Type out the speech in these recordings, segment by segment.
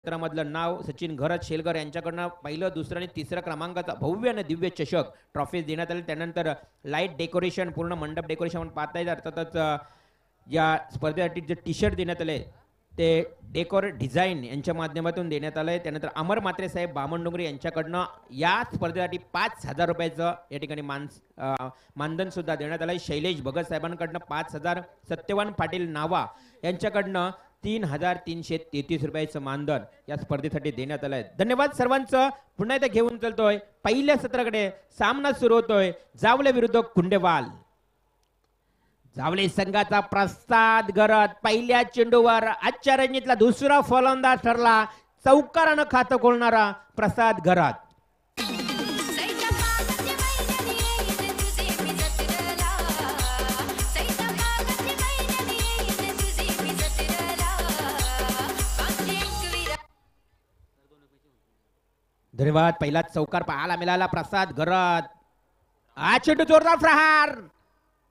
क्षेत्रामधलं नाव सचिन घरत शेलकर यांच्याकडनं पहिलं दुसरं आणि तिसरं क्रमांकाचा भव्य आणि दिव्य चषक ट्रॉफीज देण्यात आले. त्यानंतर लाईट डेकोरेशन पूर्ण मंडप डेकोरेशन आपण पाहता येईल. अर्थातच या स्पर्धेसाठी जे टी शर्ट देण्यात आले ते डेकोर डिझाईन यांच्या माध्यमातून देण्यात आलं आहे. त्यानंतर अमर मात्रे साहेब बामणडोंगरे यांच्याकडनं या स्पर्धेसाठी 5,000 रुपयाचं या ठिकाणी मानधन सुद्धा देण्यात आलं आहे. शैलेश भगत साहेबांकडनं 5,000, सत्यवान पाटील नावा यांच्याकडनं 3,333 रुपयाचं मानधन या स्पर्धेसाठी देण्यात आलं आहे. धन्यवाद सर्वांचं. पुन्हा एकदा घेऊन चलतोय पहिल्या सत्राकडे. सामना सुरू होतोय जावले विरुद्ध कुंडेवाल. जावले संघाचा प्रसाद घरत पहिल्या चेंडूवर आजच्या रणनीतला दुसरा फलंदाज ठरला. चौकारानं खातं खोलणारा प्रसाद घरत. धन्यवाद. पहिला चौकार पाहायला मिळाला प्रसाद घरत. हा चेंडू जोरदार प्रहार,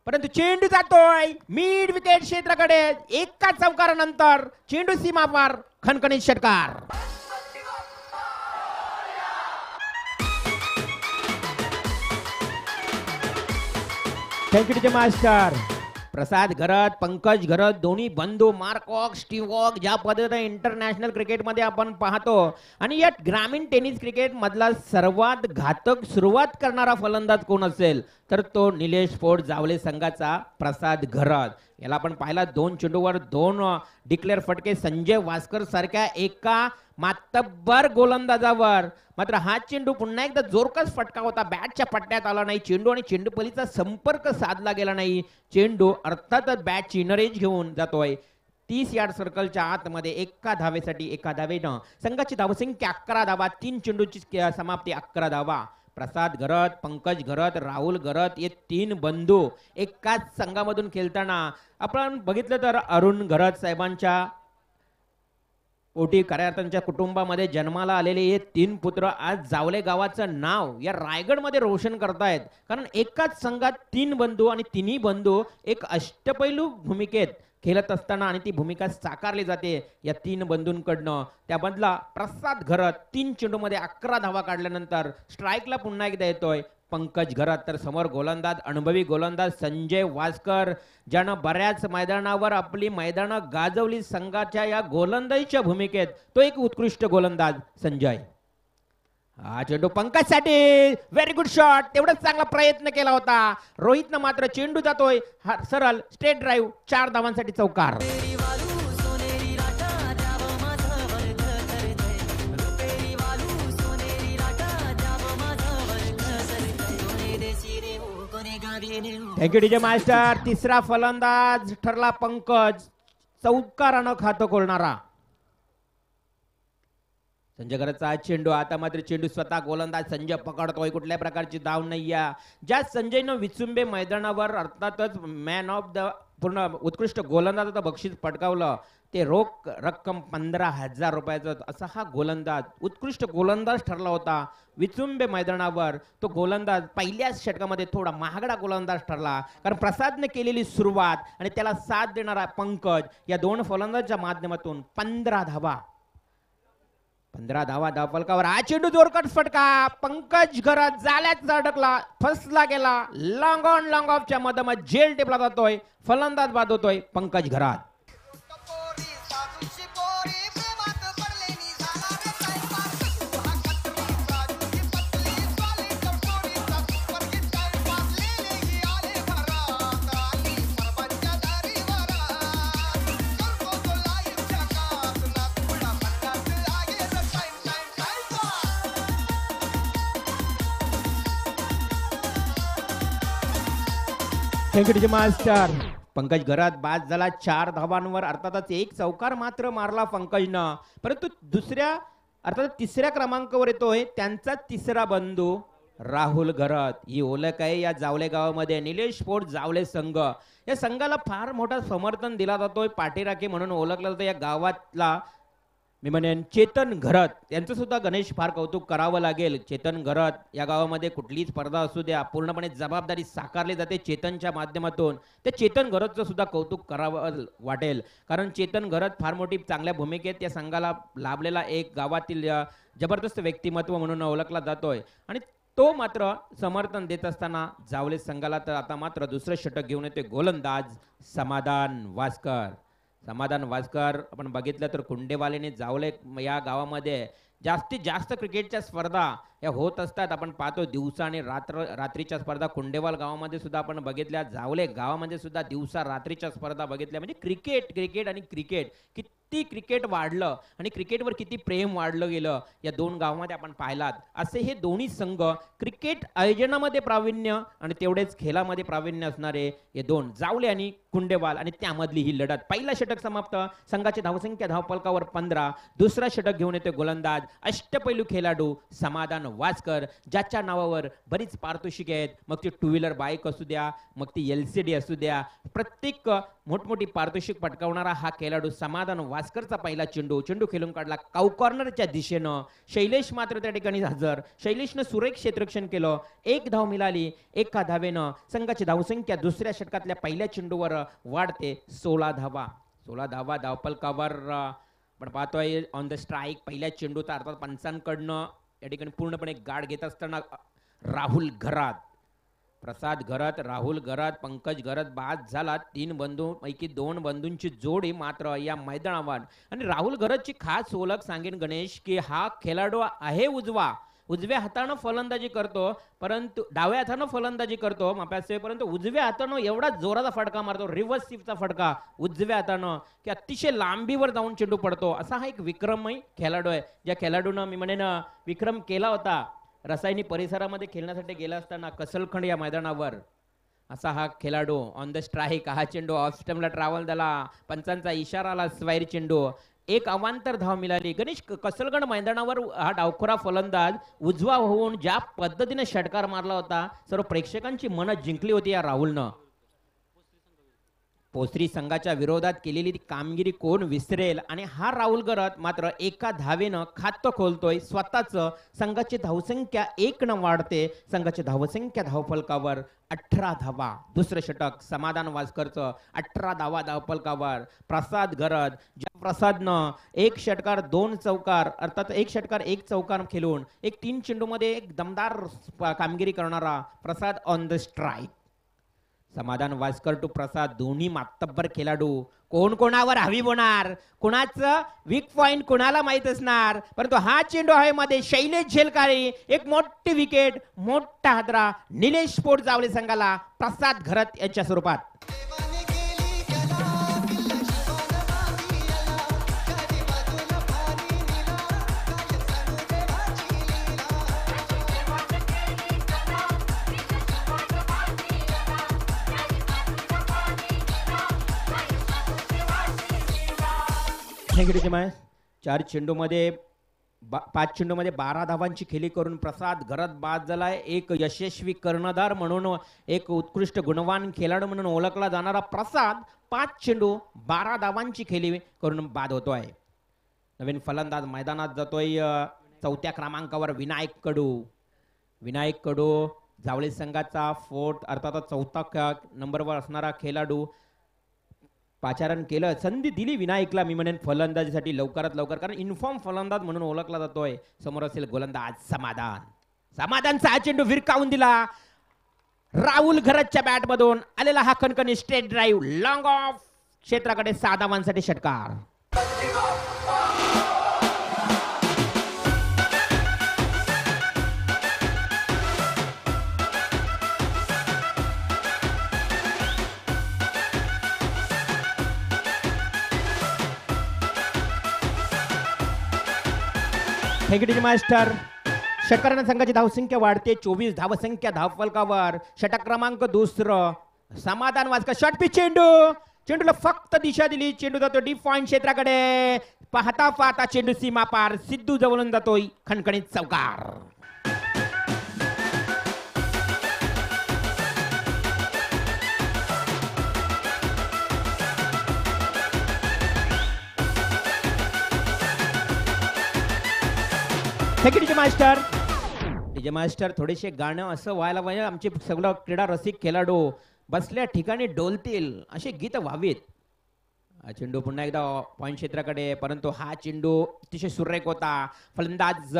परंतु चेंडू जातोय मिड विकेट क्षेत्राकडे. एका चौकारानंतर चेंडू सीमापार खणखणीत षटकार. Thank you master. प्रसाद घरत, पंकज घरत दोन्ही बंधू मार्कॉक स्टीवॉक ज्या पद्धतीने इंटरनॅशनल क्रिकेटमध्ये आपण पाहतो आणि या ग्रामीण टेनिस क्रिकेट मधला सर्वात घातक सुरुवात करणारा फलंदाज कोण असेल तर तो निलेश फोर्ट जावले संघाचा प्रसाद घरत. याला आपण पाहिला 2 चेंडूवर 2 डिक्लेअर फटके संजय वास्कर सारख्या एका मातब्बर गोलंदाजावर. मात्र हा चेंडू पुन्हा एकदा जोरकस फटका होता. बॅटच्या पट्ट्यात आला नाही चेंडू आणि चेंडूपलीचा संपर्क साधला गेला नाही. चेंडू अर्थातच बॅटची इनर एज घेऊन जातोय 30 यार्ड सर्कलच्या आतमध्ये. एका धावेसाठी एका धावेनं संघाची धावसंख्या 11 धावा. 3 चेंडूची समाप्ती 11 धावा. प्रसाद घरत, पंकज घरत, राहुल घरत हे 3 बंधू एकाच संघामधून खेळताना आपण बघितलं तर अरुण घरत साहेबांच्या पोटी कार्यार्थ्यांच्या कुटुंबामध्ये जन्माला आलेले हे 3 पुत्र आज जावले गावाचं नाव या रायगडमध्ये रोशन करतायत. कारण एकाच संघात 3 बंधू आणि तिन्ही बंधू एक अष्टपैलू भूमिकेत खेळत असताना आणि ती भूमिका साकारली जाते या 3 बंधूंकडनं. त्यामधला प्रसाद घरत 3 चेंडूमध्ये 11 धावा काढल्यानंतर स्ट्राईकला पुन्हा एकदा येतोय पंकज घरत. तर समोर गोलंदाज अनुभवी गोलंदाज संजय वास्कर ज्यानं बऱ्याच मैदानावर आपली मैदानं गाजवली संघाच्या या गोलंदाजीच्या भूमिकेत. तो एक उत्कृष्ट गोलंदाज संजय. हा चेंडू पंकजसाठी व्हेरी गुड शॉट. तेवढाच चांगला प्रयत्न केला होता रोहितनं. मात्र चेंडू जातोय सरळ स्ट्रेट ड्राईव्ह 4 धावांसाठी चौकार. Thank you DJ master. तिसरा फलंदाज ठरला पंकज. चौकारानं खातं खोलणारा संजय घरतचा चेंडू. आता मात्र चेंडू स्वतः गोलंदाज संजय पकडतोय. कुठल्या प्रकारची धाव नाही. ज्या संजयनं विचुंबे मैदानावर अर्थातच मॅन ऑफ द पूर्ण उत्कृष्ट गोलंदाजाचं बक्षीस पटकावलं ते रोख रक्कम 15,000 रुपयाचं. असा हा गोलंदाज उत्कृष्ट गोलंदाज ठरला होता विचुंबे मैदानावर. तो गोलंदाज पहिल्याच षटकामध्ये थोडा महागडा गोलंदाज ठरला कारण प्रसादने केलेली सुरुवात आणि त्याला साथ देणारा पंकज या 2 फलंदाजाच्या माध्यमातून 15 धावा. 15 धावा धावफलकावर. हा चेंडू जोरकट फटका. पंकज घरत जाल्याचा अडकला, फसला गेला. लॉंग ऑन लॉंग ऑफच्या मधोमध जेल टेपला जातोय. फलंदाज बाद होतोय Pankaj Gharat. Thank you DJ master. Pankaj Gharat बाद झाला 4 धावांवर. अर्थातच एक चौकार मात्र मारला पंकजनं. परंतु दुसऱ्या अर्थात तिसऱ्या क्रमांकावर येतोय त्यांचा तिसरा बंधू राहुल घरत. ही ओळख आहे या जावले गावामध्ये. निलेश फोर्ट जावले संघ या संघाला फार मोठा समर्थन दिला जातोय. पाठीराखे म्हणून ओळखला जातो. या गावातला मी म्हणेन चेतन घरत यांचं सुद्धा गणेश फार कौतुक करावं लागेल. चेतन घरत या गावामध्ये कुठलीही स्पर्धा असू द्या पूर्णपणे जबाबदारी साकारली जाते चेतनच्या माध्यमातून. ते चेतन घरतचं सुद्धा कौतुक करावं वाटेल, कारण चेतन घरत फार मोठी चांगल्या भूमिकेत या संघाला लाभलेला एक गावातील जबरदस्त व्यक्तिमत्व म्हणून ओळखला जातोय. आणि तो मात्र समर्थन देत असताना जावले संघाला तर आता मात्र दुसरं षटक घेऊन येते गोलंदाज समाधान वासकर. समाधान वासकर आपण बघितलं तर कुंडेवालेने जावले या गावामध्ये जास्तीत जास्त क्रिकेटच्या स्पर्धा या होत असतात. आपण पाहतो दिवसा आणि रात्रीच्या स्पर्धा कुंडेवाल गावामध्ये सुद्धा आपण बघितल्या, जावले गावामध्ये सुद्धा दिवसा रात्रीच्या स्पर्धा बघितल्या. म्हणजे क्रिकेट क्रिकेट आणि क्रिकेट किती क्रिकेट वाढलं आणि क्रिकेटवर किती प्रेम वाढलं गेलं या दोन गावामध्ये आपण पाहिलात. असे हे दोन्ही संघ क्रिकेट आयोजनामध्ये प्रावीण्य आणि तेवढेच खेळामध्ये प्रावीण्य असणारे हे दोन जावले आणि कुंडेवाल, आणि त्यामधली ही लढत. पहिला षटक समाप्त, संघाची धावसंख्या धावफलकावर 15. दुसरा षटक घेऊन येतो गोलंदाज अष्टपैलू खेळाडू समाधान वासकर, ज्याच्या नावावर बरीच पारितोषिके आहेत. मग ती टू व्हीलर बाईक असू द्या, मग ती LCD असू द्या, प्रत्येक मोठमोठी पारितोषिक पटकावणारा हा खेळाडू समाधान वासकरचा पहिला चेंडू खेळून काढला काऊ कॉर्नरच्या दिशेनं. शैलेश मात्र त्या ठिकाणी हजर. शैलेशनं सुरेख क्षेत्ररक्षण केलं. 1 धाव मिळाली. एका धावेनं संघाची धावसंख्या दुसऱ्या षटकातल्या पहिल्या चेंडूवर वाढते 16 धावा. 16 धावा धावफलकावर आपण पाहतोय. ऑन द स्ट्राईक पहिल्या चेंडूचा अर्थात पंचांकडनं या ठिकाणी पूर्णपणे गाड घेत असताना राहुल घरात, प्रसाद घरात, राहुल घरात, पंकज घरात बाद झाला. 3 बंधू पैकी 2 बंधूंची जोडी मात्र या मैदानावर. आणि राहुल घरातची खास ओळख सांगेन गणेश की हा खेळाडू आहे उजव्या हातानं फलंदाजी करतो, परंतु डाव्या हातानं फलंदाजी करतो माप्याचे, परंतु उजव्या हातानं एवढा जोराचा फटका मारतो, रिव्हर्स स्वीपचा फटका उजव्या हातानं, की अतिशय लांबीवर जाऊन चेंडू पडतो. असा हा एक विक्रमही खेळाडू आहे, ज्या खेळाडूनं मी म्हणेन विक्रम केला होता रसायनी परिसरामध्ये खेळण्यासाठी गेला असताना कसलखंड या मैदानावर. असा हा खेळाडू ऑन द स्ट्राईक. हा चेंडू ऑफ स्टंपला ट्रॅव्हल झाला, पंचांचा इशारा आला, स्वाईर चेंडू. एक अवांतर धाव मिळाली. गणेश कसलगड मैदानावर हा डावखोरा फलंदाज उजवा होऊन ज्या पद्धतीने षटकार मारला होता सर्व प्रेक्षकांची मन जिंकली होती या राहुलनं. पोस्त्री संघाच्या विरोधात केलेली ती कामगिरी कोण विसरेल. आणि हा राहुल गरत मात्र एका धावेनं खातं खोलतोय स्वतःच. संघाची धावसंख्या 1 न वाढते. संघाची धावसंख्या धावफलकावर 18 धावा. दुसरं षटक समाधान वासकरचं 18 धावा धावफलकावर. प्रसाद घरत, ज्या प्रसादनं 1 षटकार 2 चौकार अर्थात 1 षटकार 1 चौकार खेळून 3 चेंडूमध्ये एक दमदार कामगिरी करणारा प्रसाद ऑन द स्ट्राईक. समाधान वासकर टू प्रसाद दोन्ही मातब्बर खेळाडू. कोण कोणावर हवी होणार, कोणाचं वीक पॉइंट कोणाला माहित असणार, परंतु हा चेंडू आहे मध्ये शैलेश झेलकारी. एक मोठी विकेट, मोठा हादरा निलेश स्पोर्ट जावले संघाला प्रसाद घरत यांच्या स्वरूपात. चार चेंडूमध्ये 5 चेंडूमध्ये 12 धावांची खेळी करून प्रसाद घरात बाद झालाय. एक यशस्वी कर्णधार म्हणून, एक उत्कृष्ट गुणवान खेळाडू म्हणून ओळखला जाणारा प्रसाद 5 चेंडू 12 धावांची खेळी करून बाद होतोय. नवीन फलंदाज मैदानात जातोय 4थ्या क्रमांकावर विनायक कडू जावळे संघाचा 4th अर्थात 4था नंबरवर असणारा खेळाडू. पाचारण केलं, संधी दिली विनायकला मी म्हणेन फलंदाजीसाठी लवकरात लवकर, कारण इन्फॉर्म फलंदाज म्हणून ओळखला जातोय. समोर असेल गोलंदाज समाधानचा चेंडू विरकावून दिला. राहुल घरतच्या बॅट मधून आलेला हा कणकणी स्ट्रेट ड्राईव्ह लॉंग ऑफ क्षेत्राकडे 6 धावांसाठी षटकार. मास्टर षटकाराने संघाची धावसंख्या वाढते. 24 धावसंख्या धावफलकावर. षटक क्रमांक 2 समाधान वासकर. शॉर्ट पिच चेंडूला फक्त दिशा दिली. चेंडू जातो डीप पॉइंट क्षेत्राकडे. पाहता चेंडू सीमा पार. सिद्धू जवळून जातोय खणखणीत चौकार. DJ master. डीजे मास्टर थोडेसे गाणं असं व्हायला पाहिजे आमचे सगळं क्रीडा रसिक खेळाडू बसल्या ठिकाणी डोलतील असे गीत व्हावेत. हा चेंडू पुन्हा एकदा पॉइंट क्षेत्राकडे, परंतु हा चेंडू अतिशय सुरेख होता. फलंदाज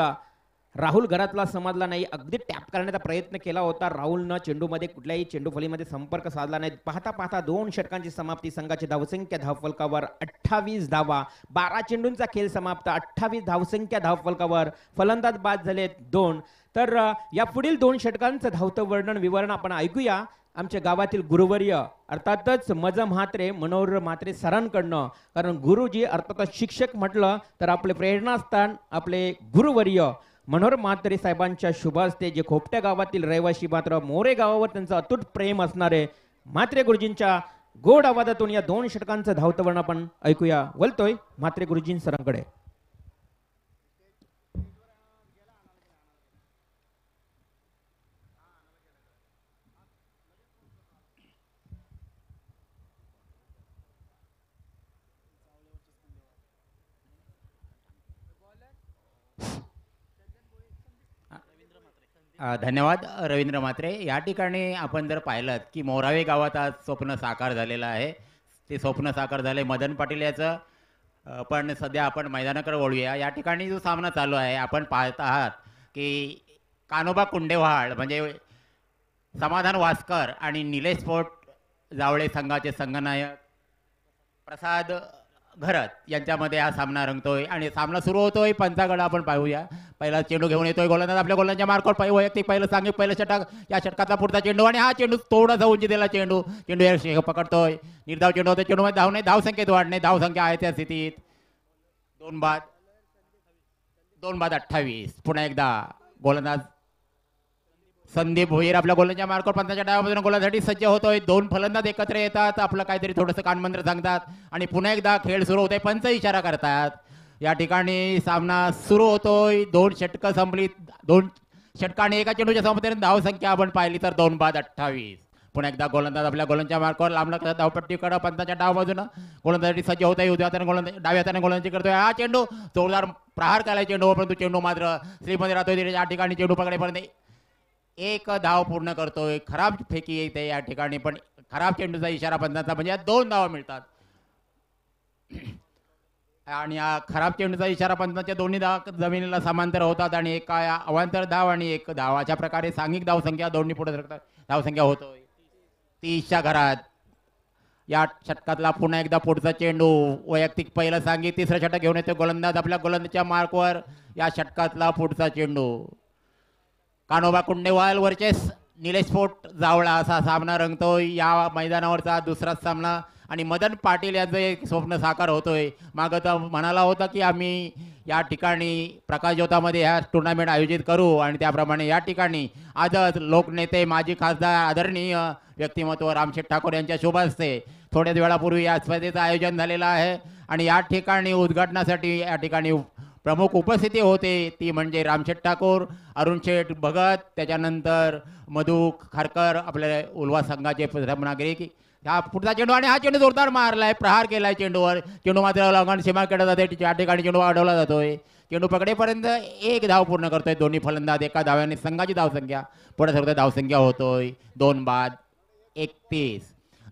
राहुल घरातला समजला नाही. अगदी टॅप करण्याचा प्रयत्न केला होता राहुलनं. चेंडूमध्ये कुठल्याही चेंडू फलीमध्ये संपर्क साधला नाही. पाहता पाहता 2 षटकांची समाप्ती. संघाची धावसंख्या धावफलकावर 28 धावा. 12 चेंडूंचा खेळ समाप्त. 28 धावसंख्या धावफलकावर. फलंदाज बाद झालेत 2. तर या पुढील 2 षटकांचं धावतं वर्णन विवरण आपण ऐकूया आमच्या गावातील गुरुवर्य अर्थातच मज म्हात्रे मनोहर म्हात्रे सरांकडनं. कारण गुरुजी अर्थातच शिक्षक म्हटलं तर आपले प्रेरणास्थान आपले गुरुवर्य मनोहर म्हात्रे साहेबांच्या शुभ हस्ते, जे खोपट्या गावातील रहिवासी मात्र मोरे गावावर त्यांचं अतूट प्रेम असणारे म्हात्रे गुरुजींच्या गोड आवाजातून या 2 षटकांचं धावतं वर्णन आपण ऐकूया. वलतोय म्हात्रे गुरुजी सरांकडे. धन्यवाद रवींद्र म्हात्रे. या ठिकाणी आपण जर पाहिलं की मोरावे गावात आज स्वप्न साकार झालेलं आहे. ते स्वप्न साकार झाले मदन पाटील याचं. पण सध्या आपण मैदानाकडे वळूया. या ठिकाणी जो सामना चालू आहे आपण पाहत आहात की कानोबा कुंडेवाड म्हणजे समाधान वासकर आणि निलेश स्पोर्ट जावळे संघाचे संघनायक प्रसाद घरत यांच्यामध्ये हा सामना रंगतोय आणि सामना सुरू होतोय. पंचाकडे आपण पाहूया. पहिला चेंडू घेऊन येतोय गोलंदाज आपल्या गोलंदाजच्या मार्कवर पाहिजे वैयक्तिक पहिलं सांगितलं पहिलं षटक. या षटकातला पुढचा चेंडू आणि हा चेंडू थोडासा उंची दिला चेंडू पकडतोय. निर्धाव चेंडू होतो. चेंडू मध्ये धाव नाही. धाव संख्येत वाढणे. धाव संख्या आहे त्या स्थितीत 2 बाद 28. पुन्हा एकदा गोलंदाज संदीप भोईर आपल्या गोलंदाजच्या मार्कवर पंचाच्या डाव्या गोलासाठी सज्ज होतोय. 2 फलंदाज एकत्र येतात. आपलं काहीतरी थोडंसं कानमंत्र सांगतात आणि पुन्हा एकदा खेळ सुरू होतोय. पंच इशारा करतात. या ठिकाणी सामना सुरू होतोय. 2 षटकं संपली. 2 षटकाने एका चेंडूच्या समतेने धाव संख्या आपण पाहिली तर 2 बाद 28. पुन्हा एकदा गोलंदाज आपल्या गोलंदाजच्या मार्कवर लांबला धावपट्टीकडे पंचाच्या डाव बाजूनं गोलंदाजासाठी सज्ज होत आहे. उजव्या हाताने गोलंदाज डाव्या हाताने गोलंदाजी करतोय. हा चेंडू जोरदार प्रहार केलाय चेंडू, परंतु चेंडू मात्र स्लीपमध्ये राहतोय. या ठिकाणी चेंडू पकडेपर्यंत 1 धाव पूर्ण करतोय. खराब फेकी येते या ठिकाणी, पण खराब चेंडूचा इशारा पंचांचा म्हणजे 2 धावा मिळतात. आणि हा खराब चेंडूचा इशारा पंचांच्या दोन्ही धाव जमिनीला समांतर होतात आणि एक अवांतर धाव आणि 1 धाव अशा प्रकारे सांघिक धावसंख्या दोन्ही पुढे सरकतात. धावसंख्या होतोय 30च्या घरात. या षटकातला पुन्हा एकदा पुढचा चेंडू वैयक्तिक पहिलं सांगिक. तिसरं षटक घेऊन येतो गोलंदाज आपल्या गोलंदाजच्या मार्कवर. या षटकातला पुढचा चेंडू कानोबा कुंडेवाल वर्चेस निलेश स्पोर्ट जावळा असा सामना रंगतोय. या मैदानावरचा दुसराच सामना आणि मदन पाटील यांचं एक स्वप्न साकार होतोय. मागं तर म्हणाला होता की आम्ही या ठिकाणी प्रकाश ज्योतामध्ये ह्या टुर्नामेंट आयोजित करू आणि त्याप्रमाणे या ठिकाणी आजच लोकनेते माजी खासदार आदरणीय व्यक्तिमत्व रामशेठ ठाकूर यांच्या शुभ हस्ते थोड्याच वेळापूर्वी या स्पर्धेचं आयोजन झालेलं आहे आणि या ठिकाणी उद्घाटनासाठी या ठिकाणी प्रमुख उपस्थिती होते ती म्हणजे रामशेठ ठाकूर, अरुण शेठ भगत, त्याच्यानंतर मधू खारकर आपल्या उल्वा संघाचे प्रथम नागरिक. हा पुढचा चेंडू आणि हा चेंडू जोरदार मारलाय, प्रहार केलाय चेंडूवर. चेंडू मात्र लंगण सीमा केला जाते. या ठिकाणी चेंडू अडवला जातोय. चेंडू पकडेपर्यंत 1 धाव पूर्ण करतोय दोन्ही फलंदाज. एका धाव्याने संघाची धावसंख्या पुढे सरकते. धावसंख्या होतोय 2 बाद 31.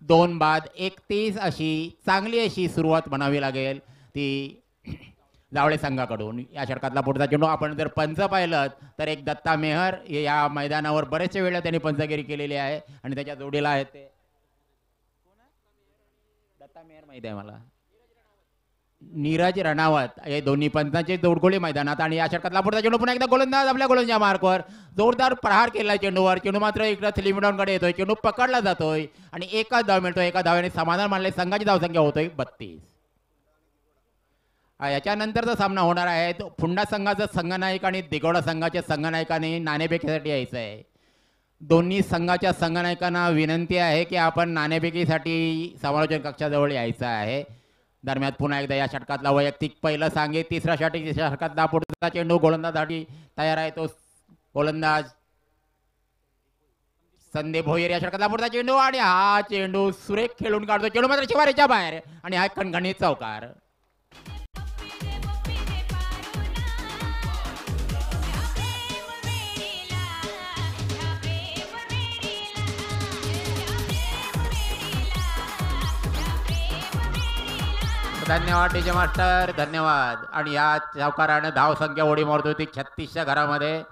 2 बाद 31 अशी चांगली अशी सुरुवात म्हणावी लागेल ती जावळे संघाकडून. या षटकातला पुढचा चेंडू आपण जर पंच पाहिलं तर एक दत्ता मेहर या मैदानावर बरेचशे वेळा त्यांनी पंचगिरी केलेली आहे आणि त्याच्या जोडीला आहेत ते दत्ता मेहर माहिती आहे मला, नीरज रणावत. हे दोन्ही पंचांचे जोडगोळी मैदानात. आणि या षटकातला पुढचा चेंडू पुन्हा एकदा गोलंदाज आपल्या गोलंदाजच्या मार्कवर जोरदार प्रहार केलाय चेंडूवर. चेंडू मात्र इकडे स्लिमडाऊनकडे येतोय. चेंडू पकडला जातोय आणि एकाच धाव मिळतोय. एका धाव्याने समाधान मानले. संघाची धावसंख्या होतोय 32. याच्यानंतरचा सामना होणार आहे तो फुंडा संघाचा संघनायक आणि दिगोडा संघाच्या संघनायकाने नाणेफेकीसाठी यायचं आहे. दोन्ही संघाच्या संघनायकांना विनंती आहे की आपण नाणेफेकीसाठी समालोचन कक्षाजवळ यायचं आहे. दरम्यान पुन्हा एकदा या षटकातला वैयक्तिक पहिलं सांगे. तिसरा षटकातला पुढचा चेंडू गोलंदाजासाठी तयार आहे. तो गोलंदाज संदीप भोईर. या षटकातला पुढचा चेंडू आणि हा चेंडू सुरेख खेळून काढतो. चेंडू मात्र शिवारीच्या बाहेर आणि हा खणखणीत चौकार. धन्यवाद डीजे मास्टर, धन्यवाद. आणि या चौकारानं धाव संख्या उडी मारतो ती 36च्या घरामध्ये.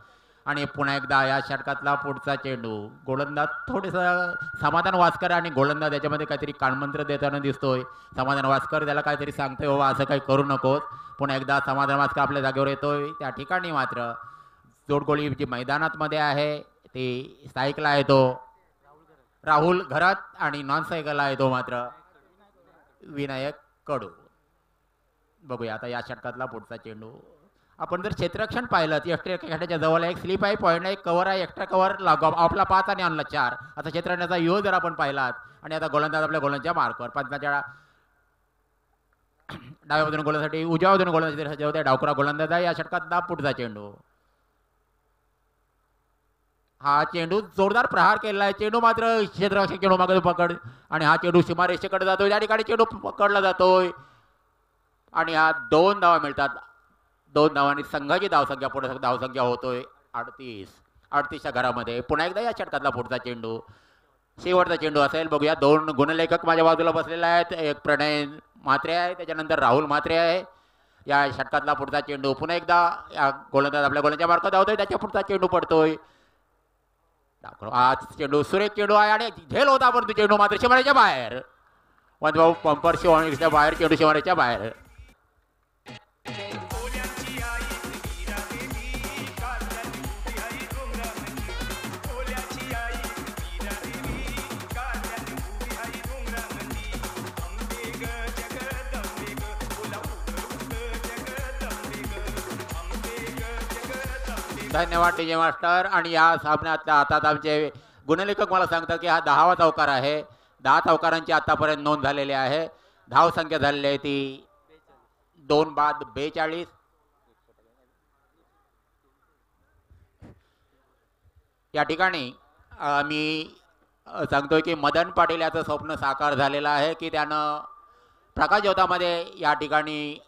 आणि पुन्हा एकदा या षटकातला पुढचा चेंडू. गोलंदाज थोडंसं समाधान वासकर आणि गोलंदाज याच्यामध्ये काहीतरी कानमंत्र देताना दिसतोय. समाधान वासकर त्याला काहीतरी सांगतोय, बाबा असं काही करू नकोस. पुन्हा एकदा समाधान वासकर आपल्या जागेवर येतोय. त्या ठिकाणी मात्र जोडगोळी जी मैदानात मध्ये आहे ती सायकला येतो राहुल घरात आणि नॉन सायकलला येतो मात्र विनायक कडू. बघूया आता या षटकातला पुढचा चेंडू. आपण जर क्षेत्ररक्षण पाहिलं तर एक्स्ट्रा खेळाच्या जवळ एक स्लिप आहे, पॉईंट एक कव्हर आहे, एक्स्ट्रा कव्हर लागो आपला 5 आणि ऑनला 4 असा क्षेत्ररक्षणाचा यो जर आपण पाहिलात. आणि आता गोलंदाज आपल्या गोलंदाजच्या मार्कवर पंचाच्या डाव्या बाजूने गोलंदाजसाठी उजव्या बाजूने गोलंदाज डावकुरा गोलंदाज आहे. या षटकातला पुढचा चेंडू. हा चेंडू जोरदार प्रहार केलेला आहे. चेंडू मात्र क्षेत्ररक्षक चेंडू मागे पकड आणि हा चेंडू सीमारेषेकडे जातोय. त्या ठिकाणी चेंडू पकडला जातोय आणि हा 2 धावा मिळतात. 2 धावांनी संघाची धावसंख्या पुढे धावसंख्या होतोय 38च्या घरामध्ये. पुन्हा एकदा या षटकातला पुढचा चेंडू. शेवटचा चेंडू असेल. बघूया 2 गुणलेखक माझ्या बाजूला बसलेले आहेत. एक प्रणय म्हात्रे आहे, त्याच्यानंतर राहुल म्हात्रे आहे. या षटकातला पुढचा चेंडू. पुन्हा एकदा या गोलंदाज आपल्या गोलंदाजच्या मार्फत धावतोय. त्याच्या पुढचा चेंडू पडतोय. आज चेंडू सुरेख चेंडू आहे आणि झेल होता परंतु चेंडू मात्र शिमारेच्या बाहेर. वनभाऊ पंपर शिवारेच्या बाहेर, चेंडू शिमारेच्या बाहेर. धन्यवाद डीजे मास्टर. आणि या सामन्यात आता आमचे गुणलेखक मला सांगतात की हा 10वा चौकार आहे. 10 चौकारांची आतापर्यंत नोंद झालेली आहे. धाव संख्या झालेली आहे ती 2 बाद 42. या ठिकाणी मी सांगतोय की मदन पाटील याचं स्वप्न साकार झालेलं आहे की त्यानं प्रकाश ज्योतामध्ये या ठिकाणी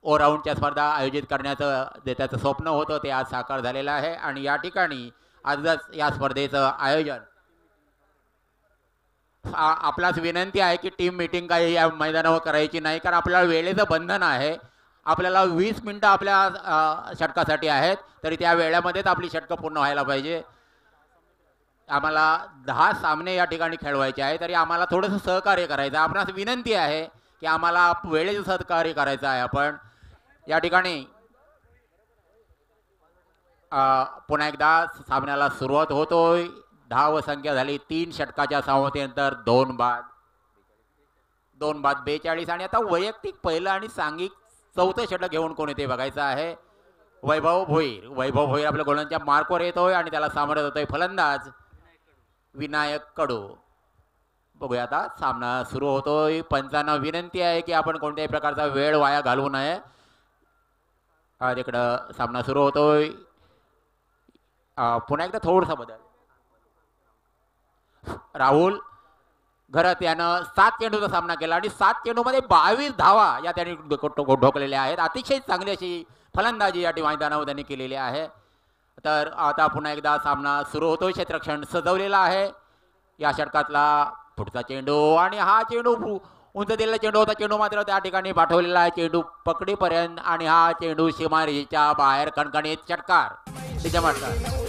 ऑलराऊंडच्या स्पर्धा आयोजित करण्याचं त्याचं स्वप्न होतं ते आज साकार झालेलं आहे. आणि या ठिकाणी आजच या स्पर्धेचं आयोजन. आपल्यास विनंती आहे की टीम मीटिंग काही या मैदानावर करायची नाही, कारण आपल्याला वेळेचं बंधन आहे. आपल्याला 20 मिनिटं आपल्या षटकासाठी आहेत, तरी त्या वेळेमध्येच आपली षटकं पूर्ण व्हायला पाहिजे. आम्हाला 10 सामने या ठिकाणी खेळवायचे आहे, तरी आम्हाला थोडंसं सहकार्य करायचं आहे. आपणास विनंती आहे की आम्हाला वेळेचं सहकार्य करायचं आहे. आपण या ठिकाणी पुन्हा एकदा सामन्याला सुरुवात होतोय. धाव संख्या झाली 3 षटकाच्या समाप्तीनंतर 2 बाद 42. आणि आता वैयक्तिक पहिलं आणि सांघिक चौथं षटक घेऊन कोणी ते बघायचं आहे. वैभव भोईर आपल्या गोलंदाजच्या मार्कवर येतोय आणि त्याला सामोरं जातोय फलंदाज विनायक कडू. बघूया आता सामना सुरू होतोय. पंचांना विनंती आहे की आपण कोणत्याही प्रकारचा वेळ वाया घालवू नये. तिकडं सामना सुरू होतोय. पुन्हा एकदा थोडासा बदल. राहुल घरात यानं 7 चेंडूचा सामना केला आणि 7 चेंडूमध्ये 22 धावा या त्यांनी ढोकलेल्या आहेत. अतिशय चांगली अशी फलंदाजी या मैदानावर त्यांनी केलेली आहे. तर आता पुन्हा एकदा सामना सुरू होतोय. क्षेत्ररक्षण सजवलेला आहे. या षटकातला पुढचा चेंडू आणि हा चेंडू उंच दिलेला चेंडू होता. चेंडू मात्र त्या ठिकाणी पाठवलेला आहे चेंडू पकडीपर्यंत आणि हा चेंडू सीमारेषेच्या बाहेर कणकणीत षटकार. तिच्या मास्टर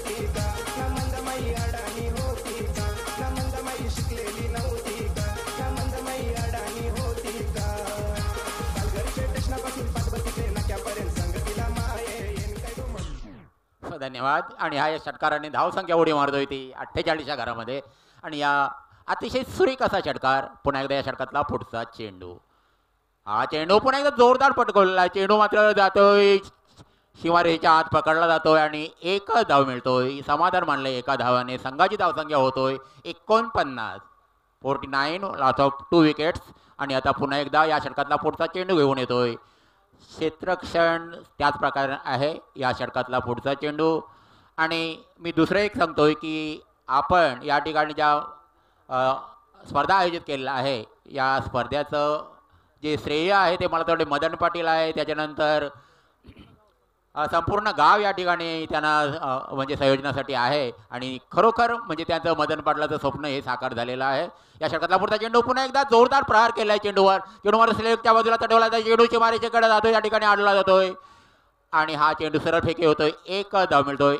धन्यवाद. आणि हा या षटकाराने धावसंख्या उडी मारतोय ती 48च्या घरामध्ये. आणि या अतिशय सुरेख असा षटकार. पुन्हा एकदा या षटकातला पुढचा चेंडू. हा चेंडू पुन्हा एकदा जोरदार पटकवलेला. चेंडू मात्र जातोय सीमारेषेच्या आत पकडला जातोय आणि 1 धाव मिळतोय. समाधान मानलंय 1 धावाने. संघाची धावसंख्या होतोय 49 लॉस ऑफ 2 विकेट्स. आणि आता पुन्हा एकदा या षटकातला पुढचा चेंडू घेऊन येतोय. क्षेत्ररक्षण त्याच प्रकारे आहे या षटकातला पुढचा चेंडू. आणि मी दुसरं एक सांगतोय की आपण या ठिकाणी ज्या स्पर्धा आयोजित केलेला आहे या स्पर्धेचं जे श्रेय आहे ते मला थोडे मदन पाटील आहे, त्याच्यानंतर संपूर्ण गाव या ठिकाणी त्यांना म्हणजे संयोजनासाठी आहे आणि खरोखर म्हणजे त्यांचं मदन पाटलाचं स्वप्न हे साकार झालेलं आहे. या षटकातला पुढचा चेंडू पुन्हा एकदा जोरदार प्रहार केलाय चेंडूवर स्लेटच्या बाजूला तटवला जातो. चेंडूची मारीच्याकडे जातो, या ठिकाणी आणला जातोय आणि हा चेंडू सरळ फेके होतोय. एक धाव मिळतोय.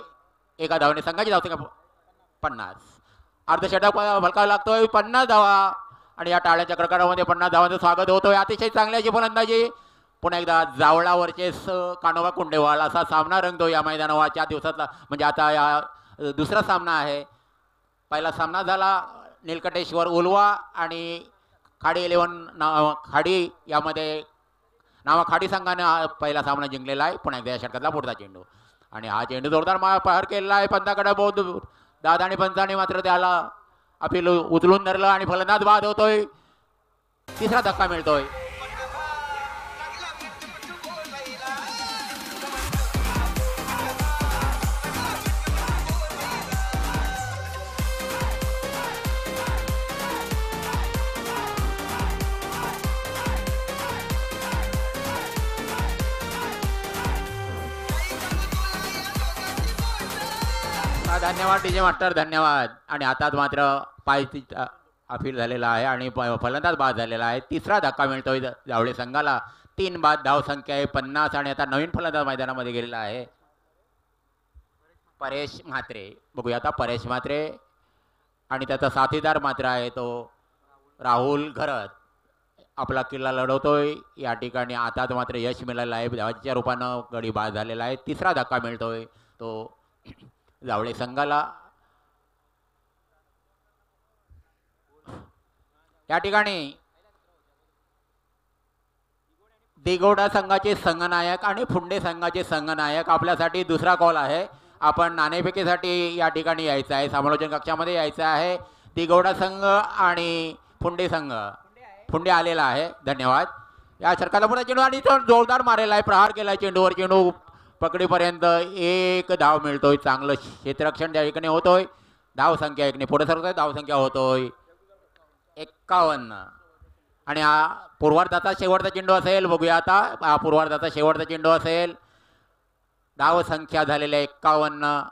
एका धावाने संघाची धावसंख्या 50. अर्धषटक भलकावा लागतोय. 50 धावा आणि या टाळ्यांच्या कडकडामध्ये 50 धावांचं स्वागत होतोय. अतिशय चांगली अशी फलंदाजी. पुन्हा एकदा जावळावरचे कानोबा कुंडेवाल असा सामना रंगतो या मैदानाच्या दिवसातला. म्हणजे आता या दुसरा सामना आहे. पहिला सामना झाला निलकंठेश्वर उलवा आणि खाडी 11 खाडी यामध्ये खाडी संघाने पहिला सामना जिंकलेला आहे. पुन्हा एकदा या षटकातला पुढचा चेंडू आणि हा चेंडू जोरदार प्रहार केलेला आहे. पंताकडे बहुत दादा आणि पंचाने मात्र त्याला अपील उचलून धरलं आणि फलंदाज बाद होतोय. तिसरा धक्का मिळतोय. धन्यवाद डीजे मास्टर, धन्यवाद. आणि आता मात्र पाय अपील झालेला आहे आणि फलंदाज बाद झालेला आहे. तिसरा धक्का मिळतोय जावळे संघाला. 3 बाद धाव संख्या आहे 50 आणि आता नवीन फलंदाज मैदानामध्ये गेलेला आहे परेश म्हात्रे. बघूया आता परेश म्हात्रे आणि त्याचा साथीदार मात्र आहे तो राहुल घरत. आपला किल्ला लढवतोय या ठिकाणी. आता मात्र यश मिळालेलं आहे. धावाच्या रूपानं गडी बाद झालेला आहे. तिसरा धक्का मिळतोय तो जावळे संघाला. या ठिकाणी दिगोडा संघाचे संघनायक आणि फुंडे संघाचे संघनायक आपल्यासाठी दुसरा कॉल आहे. आपण नाणेफेकीसाठी या ठिकाणी यायचं आहे. समालोचन कक्षामध्ये यायचं आहे. दिगोडा संघ आणि फुंडे संघ. फुंडे आलेला आहे. धन्यवाद. या षटकाला पुढे चेंडू आणि तो जोरदार मारेला आहे. प्रहार केला चेंडूवर. चेंडू पकडीपर्यंत 1 धाव मिळतोय. चांगलं क्षेत्ररक्षण त्या ठिकाणी होतोय. धाव संख्या 1 ने पुढे सरकतोय. धाव संख्या होतोय 51 आणि हा पूर्वार्धाचा शेवटचा चेंडू असेल. बघूया आता हा पूर्वार्धाचा शेवटचा चेंडू असेल. धाव संख्या झालेल्या 51.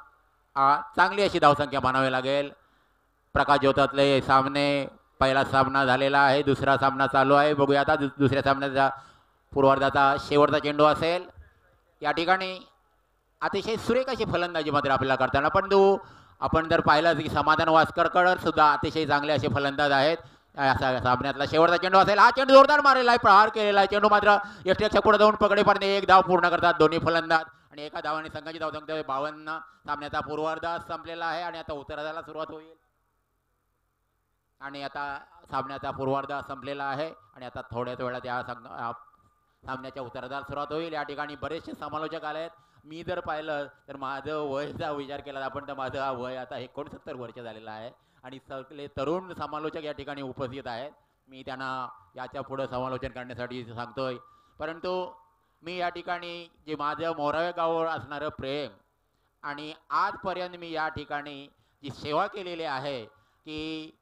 चांगली अशी धाव संख्या म्हणावी लागेल. प्रकाश ज्योतातले सामने पहिला सामना झालेला आहे. दुसरा सामना चालू आहे. बघूया आता दुसऱ्या सामन्याचा पूर्वार्धाचा शेवटचा चेंडू असेल. या ठिकाणी अतिशय सुरेख अशी फलंदाजी मात्र आपल्याला करताना पण आपण जर पाहिलं की समाधान वासकरकर सुद्धा अतिशय चांगले असे फलंदाज आहेत. सामन्यातला शेवटचा चेंडू असेल. हा चेंडू जोरदार मारलेला आहे. प्रहार केलेला आहे. चेंडू मात्र यष्टीच्या पुढे जाऊन पकडेपर्यंत 1 धाव पूर्ण करतात दोन्ही फलंदाज आणि एका धावाने संघाची धाव संख्या 52. सामन्याचा पूर्वार्ध संपलेला आहे आणि आता उत्तरार्धाला सुरुवात होईल. आणि आता सामन्याचा पूर्वार्ध संपलेला आहे आणि आता थोड्याच वेळात या सामन्याच्या उत्तरार्धाला सुरुवात होईल. या ठिकाणी बरेचसे समालोचक आले आहेत. मी जर पाहिलं तर माझं वयचा विचार केला आपण तर माझं हा वय आता 69 वर्ष झालेलं आहे आणि सगळे तरुण समालोचक या ठिकाणी उपस्थित आहेत. मी त्यांना याच्या पुढे समालोचन करण्यासाठी सांगतोय. परंतु मी या ठिकाणी जे माझं मोरावे गावावर असणारं प्रेम आणि आजपर्यंत मी या ठिकाणी जी सेवा केलेली आहे की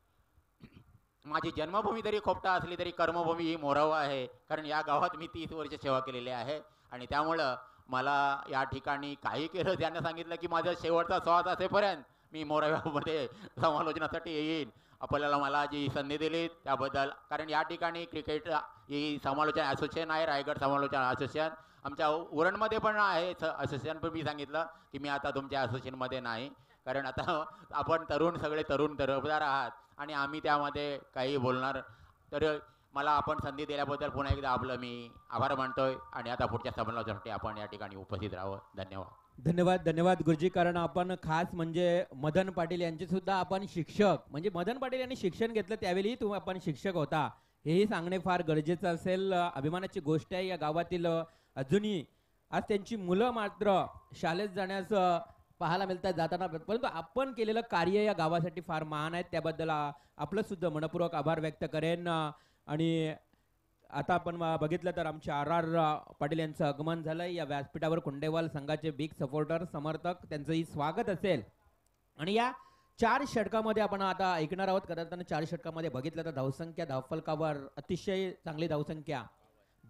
माझी जन्मभूमी जरी खोपटा असली तरी कर्मभूमी ही मोरावा आहे. कारण या गावात मी 30 वर्ष सेवा केलेली आहे आणि त्यामुळं मला या ठिकाणी काही केलं त्यांना सांगितलं की माझा शेवटचा श्वास असेपर्यंत मी मोराव्यामध्ये समालोचनासाठी येईन. आपल्याला मला जी संधी दिली त्याबद्दल. कारण या ठिकाणी क्रिकेट ही समालोचन असोसिएशन आहे. रायगड समालोचन असोसिएशन आमच्या उरणमध्ये पण आहे असोसिएशन. पण मी सांगितलं की मी आता तुमच्या असोसिएशनमध्ये नाही कारण आता आपण सगळे तरुण तरफदार आहात आणि आम्ही त्यामध्ये काही बोलणार. तर मला आपण संधी दिल्याबद्दल पुन्हा एकदा आपलं मी आभार मानतोय आणि आता पुढच्या समालोचनासाठी आपण या ठिकाणी उपस्थित राहावं. धन्यवाद. धन्यवाद. धन्यवाद गुरुजी. कारण आपण खास म्हणजे मदन पाटील यांचे सुद्धा आपण शिक्षक म्हणजे मदन पाटील यांनी शिक्षण घेतलं त्यावेळी तुम्ही आपण शिक्षक होता हेही सांगणे फार गरजेचं असेल. अभिमानाची गोष्ट आहे. या गावातील अजूनही आज त्यांची मुलं मात्र शाळेत जाण्यास पाहायला मिळतात जाताना. परंतु आपण केलेलं कार्य या गावासाठी फार महान आहे. त्याबद्दल आपलं सुद्धा मनपूर्वक आभार व्यक्त करेन. आणि आता आपण बघितलं तर आमचे RR पाटील यांचं आगमन झालंय. या व्यासपीठावर कुंडेवाल संघाचे बिग सपोर्टर समर्थक त्यांचंही स्वागत असेल. आणि या 4 षटकामध्ये आपण आता ऐकणार आहोत. करताना 4 षटकामध्ये बघितलं तर धावसंख्या धावफलकावर अतिशय चांगली धावसंख्या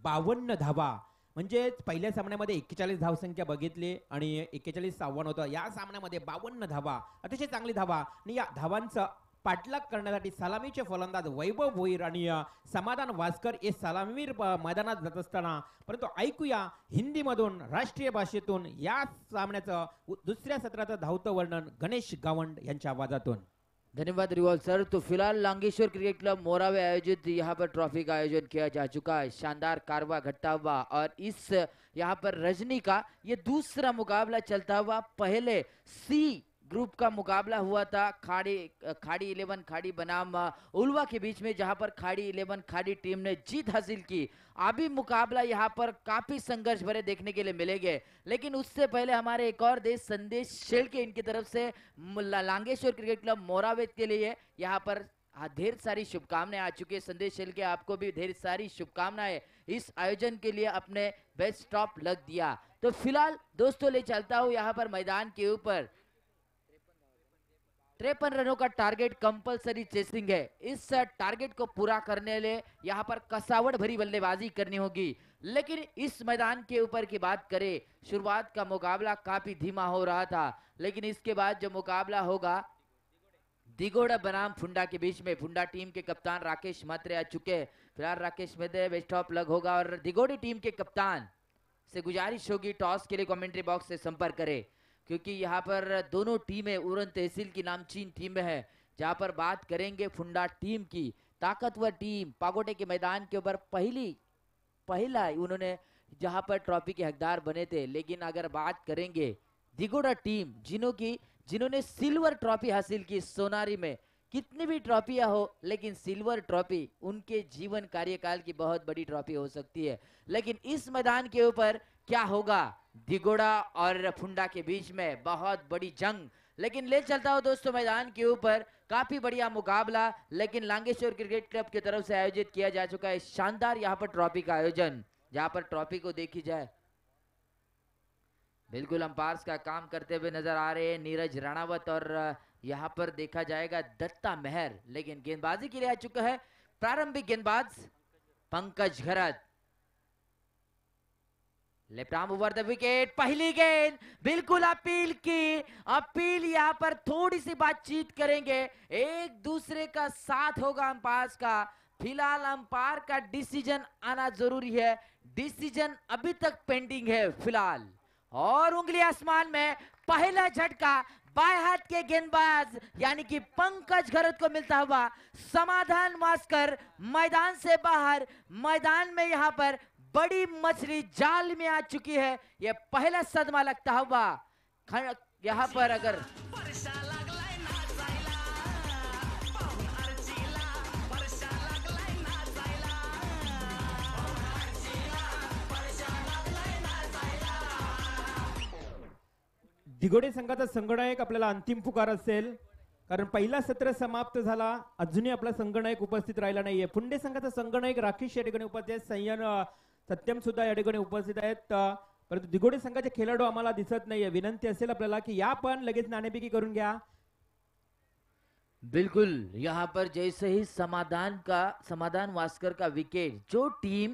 52 धावा म्हणजे पहिल्या सामन्यामध्ये 41 धावसंख्या बघितली आणि 41 आव्हान होतं. या सामन्यामध्ये 52 धावा, अतिशय चांगली धावा आणि या धावांचं पाठलाग करण्यासाठी सलामीचे फलंदाज वैभव भोईर आणि समाधान वास्कर हे सलामीवीर मैदानात जात असताना. परंतु ऐकूया हिंदीमधून राष्ट्रीय भाषेतून या सामन्याचं दुसऱ्या सत्राचं धावतं वर्णन गणेश गावंड यांच्या आवाजातून. धन्यवाद रिवॉल सर। तो फिलहाल लांगेश्वर क्रिकेट क्लब मोरावे आयोजित यहाँ पर ट्रॉफी का आयोजन किया जा चुका है। शानदार कारवा घटता हुआ और इस यहाँ पर रजनी का ये दूसरा मुकाबला चलता हुआ। पहले सी ग्रुप का मुकाबला हुआ था खाड़ी 11 खाड़ी बनाम उल्वा के बीच में, जहां पर खाड़ी 11 खाड़ी टीम ने जीत हासिल की। अभी मुकाबला यहां पर काफी संघर्ष भरे देखने के लिए मिलेंगे, लेकिन उससे पहले हमारे एक और देश संदेश शेल्के इनकी तरफ से लांगेश्वर क्रिकेट क्लब मोरावेत के लिए यहां पर ढेर सारी शुभकामनाएं आ चुकी है। संदेश शेल्के आपको भी ढेर सारी शुभकामनाएं इस आयोजन के लिए, अपने बेस्ट टॉप लग दिया। तो फिलहाल दोस्तों ले चलता हूं यहां पर मैदान के ऊपर 53 रनों का टारगेट कंपलसरी चेसिंग है। इस टारगेट को पूरा करने लिए यहां पर कसावट भरी बल्लेबाजी करनी होगी। लेकिन इस मैदान के ऊपर की बात करें, शुरुआत का मुकाबला काफी धीमा हो रहा था, लेकिन इसके बाद जो मुकाबला होगा दिगोड़ा बनाम फुंडा के बीच में, फुंडा टीम के कप्तान राकेश मात्रे आ चुके हैं। फिलहाल राकेश मात्रे बेस्ट ऑफ लक होगा और दिगोड़ी टीम के कप्तान से गुजारिश होगी टॉस के लिए कमेंट्री बॉक्स से संपर्क करें, क्योंकि यहाँ पर दोनों टीमें उरन तहसील की नामचीन टीमें हैं। जहाँ पर बात करेंगे फुंडा टीम की, ताकतवर टीम, पागोटे के मैदान के ऊपर पहला उन्होंने जहाँ पर ट्रॉफी के हकदार बने थे। लेकिन अगर बात करेंगे दिगोड़ा टीम, जिन्होंने सिल्वर ट्रॉफी हासिल की सोनारी में, कितनी भी ट्रॉफियां हो लेकिन सिल्वर ट्रॉफी उनके जीवन कार्यकाल की बहुत बड़ी ट्रॉफी हो सकती है। लेकिन इस मैदान के ऊपर क्या होगा, दिगोड़ा और फुंडा के बीच में बहुत बड़ी जंग। लेकिन ले चलता हूं दोस्तों मैदान के ऊपर, काफी बढ़िया मुकाबला लेकिन लांगेश्वर क्रिकेट क्लब की तरफ से आयोजित किया जा चुका है। शानदार यहाँ पर ट्रॉफी का आयोजन, जहां पर ट्रॉफी को देखी जाए बिल्कुल अंपायर्स का काम करते हुए नजर आ रहे हैं नीरज राणावत, और यहाँ पर देखा जाएगा दत्ता मेहर। लेकिन गेंदबाजी के लिए आ चुका है प्रारंभिक गेंदबाज Pankaj Gharat. Left arm over the wicket, पहली गेंद बिल्कुल अपील यहाँ पर थोड़ी सी बातचीत करेंगे, एक दूसरे का साथ होगा अंपायर्स का। फिलहाल अंपायर का डिसीजन आना जरूरी है, डिसीजन अभी तक पेंडिंग है फिलहाल। और उंगली आसमान में, पहला झटका बाएं हाथ के गेंदबाज यानी कि पंकज घरत को मिलता हुआ। समाधान मास्कर मैदान से बाहर, मैदान में यहां पर बड़ी मछली जाल में आ चुकी है, यह पहला सदमा लगता हुआ। यहां पर अगर दिगोडे संघाचा संगणक आपल्याला अंतिम पुकार असेल, कारण पहिला सत्र समाप्त झाला, अजूनही आपला संगणक उपस्थित राहिला नाहीये। फुंडे संघाचा संगणक राकेश या ठिकाणी उपस्थित आहेत, सय्यन सत्यम सुद्धा या ठिकाणी उपस्थित आहेत, परंतु दिगोडे संघाचे खेळाडू आम्हाला दिसत नाहीये। विनंती असेल आपल्याला की या पण लगेच नाणेफेकी करून घ्या। बिल्कुल यहां पर जैसे ही समाधान वास्कर का विकेट, जो टीम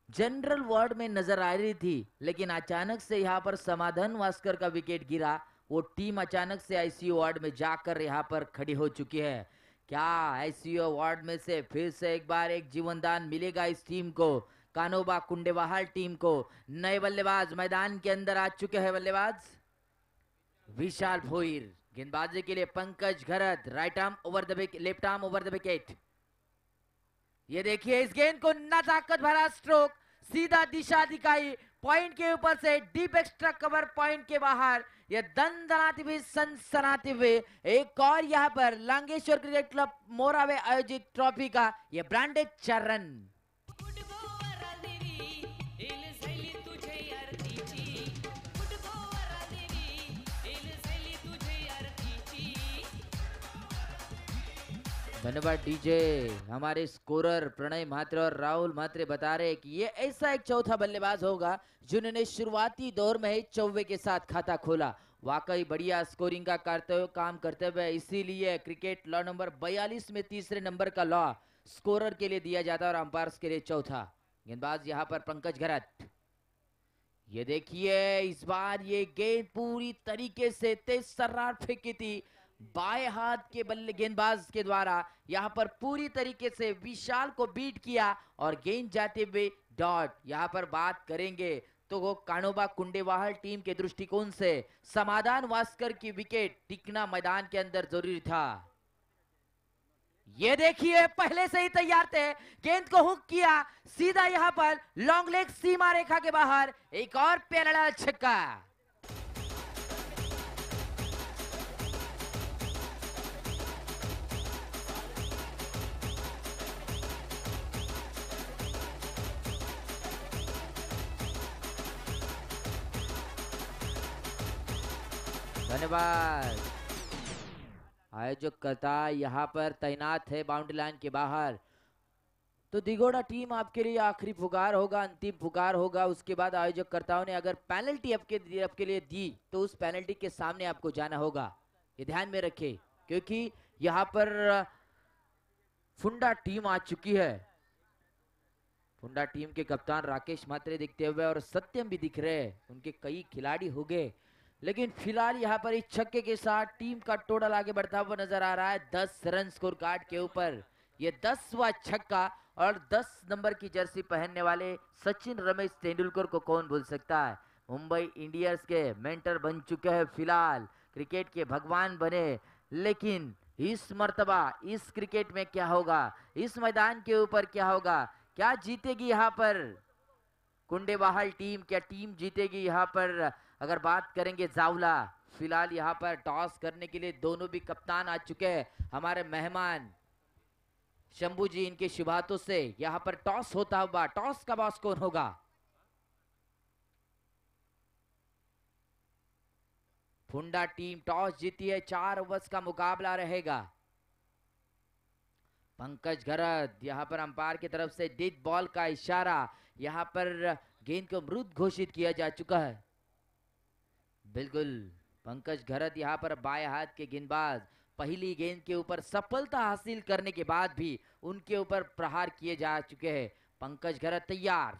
जनरल वार्ड में नजर आ रही थी, लेकिन अचानक से यहां पर समाधान वास्कर का विकेट गिरा, वो टीम अचानक से आईसीयू वार्ड में जाकर यहां पर खड़ी हो चुकी है। क्या आईसीयू वार्ड में से फिर से एक बार एक जीवनदान मिलेगा इस टीम को, कानोबा कुंडेवाहाल टीम को? नए बल्लेबाज मैदान के अंदर आ चुके हैं, बल्लेबाज विशाल भोईर। गेंदबाजी के लिए Pankaj Gharat, right arm over the wicket, left arm over the wicket. ये देखिए इस गेंद को ना ताकत भरा स्ट्रोक, सीधा दिशा दिखाई, पॉइंट के ऊपर से डीप एक्स्ट्रा कवर पॉइंट के बाहर, ये दंदनाते हुए सनसनाते हुए एक और यहां पर लांगेश्वर क्रिकेट क्लब मोरावे आयोजित ट्रॉफी का ये ब्रांडेड 4 रन। धन्यवाद डीजे। हमारे स्कोरर प्रणय म्हात्रे और राहुल म्हात्रे बता रहे हैं कि ये ऐसा एक चौथा बल्लेबाज होगा जिन्होंने शुरुआती दौर में ही 94 के साथ खाता खोला। वाकई बढ़िया स्कोरिंग का काम करते हुए, इसीलिए क्रिकेट लॉ नंबर 42 में तीसरे नंबर का लॉ स्कोरर के लिए दिया जाता है और अंपायर्स के लिए चौथा। गेंदबाज यहाँ पर पंकज घरत, ये देखिए इस बार ये गेंद पूरी तरीके से तेज सर्रार फेंकी थी बाएं हाथ के बल्ले गेंदबाज के द्वारा। यहाँ पर पूरी तरीके से विशाल को बीट किया और गेंद जाते हुए डॉट। यहाँ पर बात करेंगे तो वो कानोबा कुंडेवाहल टीम के दृष्टिकोण से समाधान वास्कर की विकेट टिकना मैदान के अंदर जरूरी था। ये देखिए पहले से ही तैयार थे, गेंद को हुक किया सीधा यहां पर लॉन्ग लेग सीमा रेखा के बाहर, एक और पैरेलल छक्का। धन्यवाद। आयोजक करता यहाँ पर तैनात है बाउंड्री लाइन के बाहर। तो दिगोड़ा टीम आपके लिए आखिरी पुकार होगा, अंतिम पुकार होगा। उसके बाद आयोजक कर्ताओं ने अगर पेनल्टी आपके लिए दी तो उस पेनल्टी के सामने आपको जाना होगा। ये ध्यान में रखें क्योंकि यहाँ पर फुंडा टीम आ चुकी है। फुंडा टीम के कप्तान राकेश मात्रे दिखते हुए और सत्यम भी दिख रहे हैं। उनके कई खिलाड़ी हो गए, लेकिन फिलहाल यहाँ पर इस छक्के के साथ टीम का टोटल आगे बढ़ता हुआ नजर आ रहा है 10 रन स्कोर कार्ड के ऊपर। ये 10वां छक्का और 10 नंबर की जर्सी पहनने वाले सचिन रमेश तेंदुलकर को कौन भूल सकता है। मुंबई इंडियंस के मेंटर बन चुके हैं, फिलहाल क्रिकेट के भगवान बने। लेकिन इस मर्तबा इस क्रिकेट में क्या होगा, इस मैदान के ऊपर क्या होगा, क्या जीतेगी यहाँ पर कुंडेवाहल टीम, क्या टीम जीतेगी यहाँ पर। अगर बात करेंगे जावला, फिलहाल यहाँ पर टॉस करने के लिए दोनों भी कप्तान आ चुके हैं। हमारे मेहमान शंभू जी, इनके शुभ हाथों से यहाँ पर टॉस होता हुआ, टॉस का बॉस कौन होगा। फुंडा टीम टॉस जीती है, 4 ओवर्स का मुकाबला रहेगा। पंकज घरत यहाँ पर अंपायर की तरफ से डेड बॉल का इशारा, यहाँ पर गेंद को मृत घोषित किया जा चुका है। बिल्कुल पंकज घरत यहाँ पर बाएं हाथ के गेंदबाज, पहली गेंद के ऊपर सफलता हासिल करने के बाद भी उनके ऊपर प्रहार किए जा चुके हैं। पंकज घरत तैयार।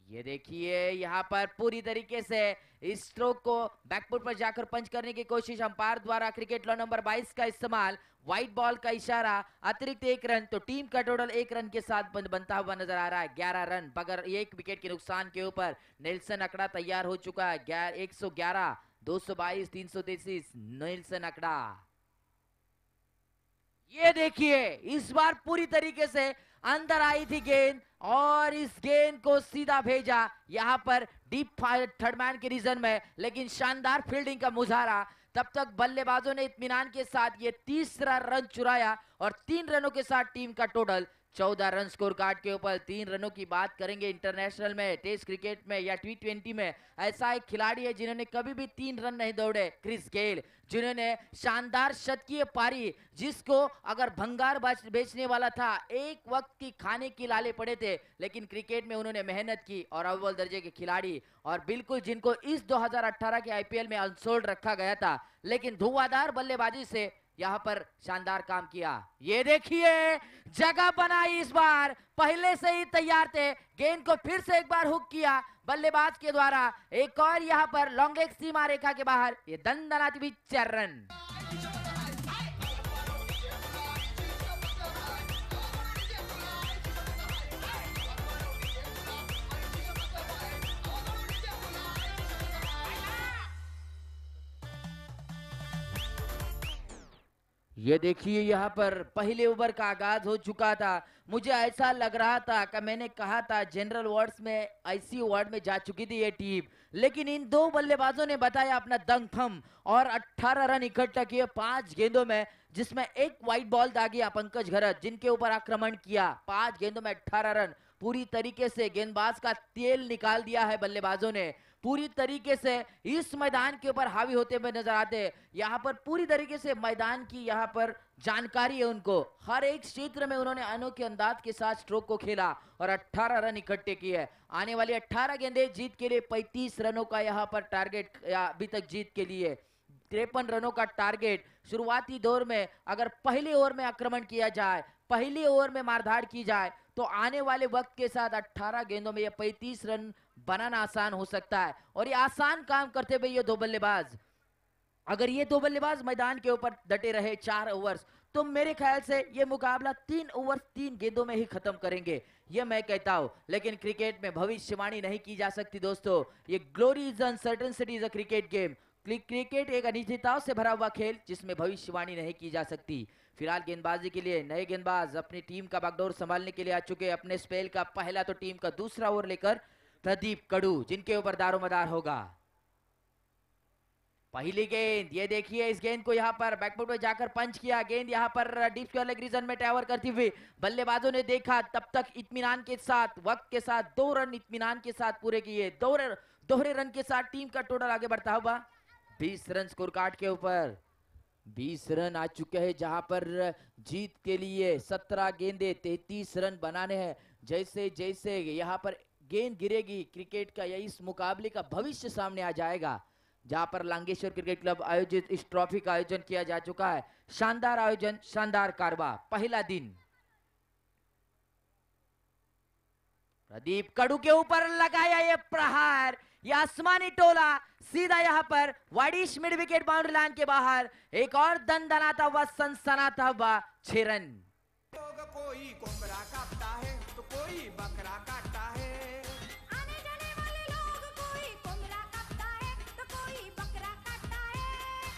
ये देखिए यहाँ पर पूरी तरीके से इस स्ट्रोक को बैकफुट पर जाकर पंच करने की कोशिश, अंपायर द्वारा क्रिकेट लॉ नंबर 22 का इस्तेमाल, व्हाइट बॉल का इशारा, अतिरिक्त 1 रन। तो टीम का टोटल 1 रन के साथ बनता हुआ नजर आ रहा है। 11 रन बगैर 1 विकेट के नुकसान के ऊपर नेल्सन अकड़ा तैयार हो चुका है। 111, 222, 333 नेल्सन अकड़ा। ये देखिए इस बार पूरी तरीके से अंदर आई थी गेंद और इस गेंद को सीधा भेजा यहां पर डीप थर्ड मैन के रीजन में, लेकिन शानदार फील्डिंग का मुजाहरा। तब तक बल्लेबाजों ने इत्मीनान के साथ ये तीसरा रन चुराया और 3 रनों के साथ टीम का टोटल 14 रन स्कोर कार्ड के ऊपर। 3 रनों की बात करेंगे इंटरनेशनल में, टेस्ट क्रिकेट में या T20 में, ऐसा एक खिलाड़ी है जिन्होंने कभी भी 3 रन नहीं दौड़े, क्रिस गेल, जिन्होंने शानदार शतकीय पारी, जिसको अगर भंगार बेचने वाला था, एक वक्त की खाने की लाले पड़े थे, लेकिन क्रिकेट में उन्होंने मेहनत की और अव्वल दर्जे के खिलाड़ी, और बिल्कुल जिनको इस 2018 के IPL में अनसोल्ड रखा गया था, लेकिन धुआंधार बल्लेबाजी से यहां पर शानदार काम किया। ये देखिए जगह बनाई, इस बार पहले से ही तैयार थे, गेंद को फिर से एक बार हुक किया बल्लेबाज के द्वारा, एक और यहां पर लॉन्ग लेग सीमा रेखा के बाहर, ये दंदनाती भी 4 रन। ये देखिए यहाँ पर पहले ओवर का आगाज हो चुका था। मुझे ऐसा लग रहा था कि मैंने कहा था जनरल वार्ड्स में, ICU वार्ड में जा चुकी थी ये टीम, लेकिन इन 2 बल्लेबाजों ने बताया अपना दमखम और 18 रन इकट्ठा किए 5 गेंदों में, जिसमें 1 वाइट बॉल दागिया पंकज घरत, जिनके ऊपर आक्रमण किया। 5 गेंदों में 18 रन, पूरी तरीके से गेंदबाज का तेल निकाल दिया है बल्लेबाजों ने। पूरी तरीके से इस मैदान के ऊपर हावी होते हुए नजर आते हैं। यहाँ पर पूरी तरीके से मैदान की यहाँ पर जानकारी है उनको, हर एक क्षेत्र में उन्होंने अनोखे अंदाज के साथ स्ट्रोक को खेला और 18 रन इकट्ठे किए। आने वाली 18 गेंदें जीत के लिए 35 रनों का यहाँ पर टारगेट अभी तक जीत के लिए 53 रनों का टारगेट। शुरुआती दौर में अगर पहले ओवर में आक्रमण किया जाए, पहले ओवर में मारधाड़ की जाए, तो आने वाले वक्त के साथ 18 गेंदों में ये 35 रन बनाना आसान हो सकता है। और ये आसान काम करते हुए ये दो बल्लेबाज, अगर ये दो बल्लेबाज मैदान के ऊपर डटे रहे 4 ओवर्स, तो मेरे ख्याल से ये मुकाबला 3 ओवर 3 गेंदों में ही खत्म करेंगे, ये मैं कहता हूं। लेकिन क्रिकेट में भविष्यवाणी नहीं की जा सकती दोस्तों। ये glory is uncertain city is a cricket game. Cricket एक अनिश्चितताओं से भरा हुआ खेल जिसमें भविष्यवाणी नहीं की जा सकती। फिलहाल गेंदबाजी के लिए नए गेंदबाज अपनी टीम का बागडोर संभालने के लिए आ चुके। अपने स्पेल का पहला तो टीम का दूसरा ओवर लेकर प्रदीप कड़ू, जिनके ऊपर दारोमदार होगा। पहली गेंद, ये देखिए इस गेंद को यहाँ पर बैकफुट में जाकर पंच किया। गेंद यहाँ पर डीप स्क्वायर लेग रीजन में टावर करती हुई बल्लेबाजों ने देखा, तब तक इत्मीनान के साथ, वक्त के साथ 2 रन इत्मीनान के साथ पूरे किए। दोहरे रन के साथ टीम का टोटल आगे बढ़ता हुआ 20 रन स्कोर कार्ड के ऊपर। 20 रन आ चुके हैं, जहां पर जीत के लिए 17 गेंदे 33 रन बनाने हैं। जैसे जैसे यहाँ पर गेंद गिरेगी, क्रिकेट का या इस मुकाबले का भविष्य सामने आ जाएगा। जहां पर लांगेश्वर क्रिकेट क्लब आयोजित इस ट्रॉफी का आयोजन किया जा चुका है। शानदार आयोजन, शानदार कारवा, पहला दिन। प्रदीप कड़ू के ऊपर लगाया ये प्रहार, ये आसमानी टोला सीधा यहाँ पर wideish mid wicket boundary line के बाहर। एक और दनदनाता हुआ, सनसनाता हुआ 6 रन। कोई कोबरा काटता है तो कोई बकरा काटता है। आने जाने वाले लोग, कोई कोबरा काटता है तो कोई बकरा काटता है।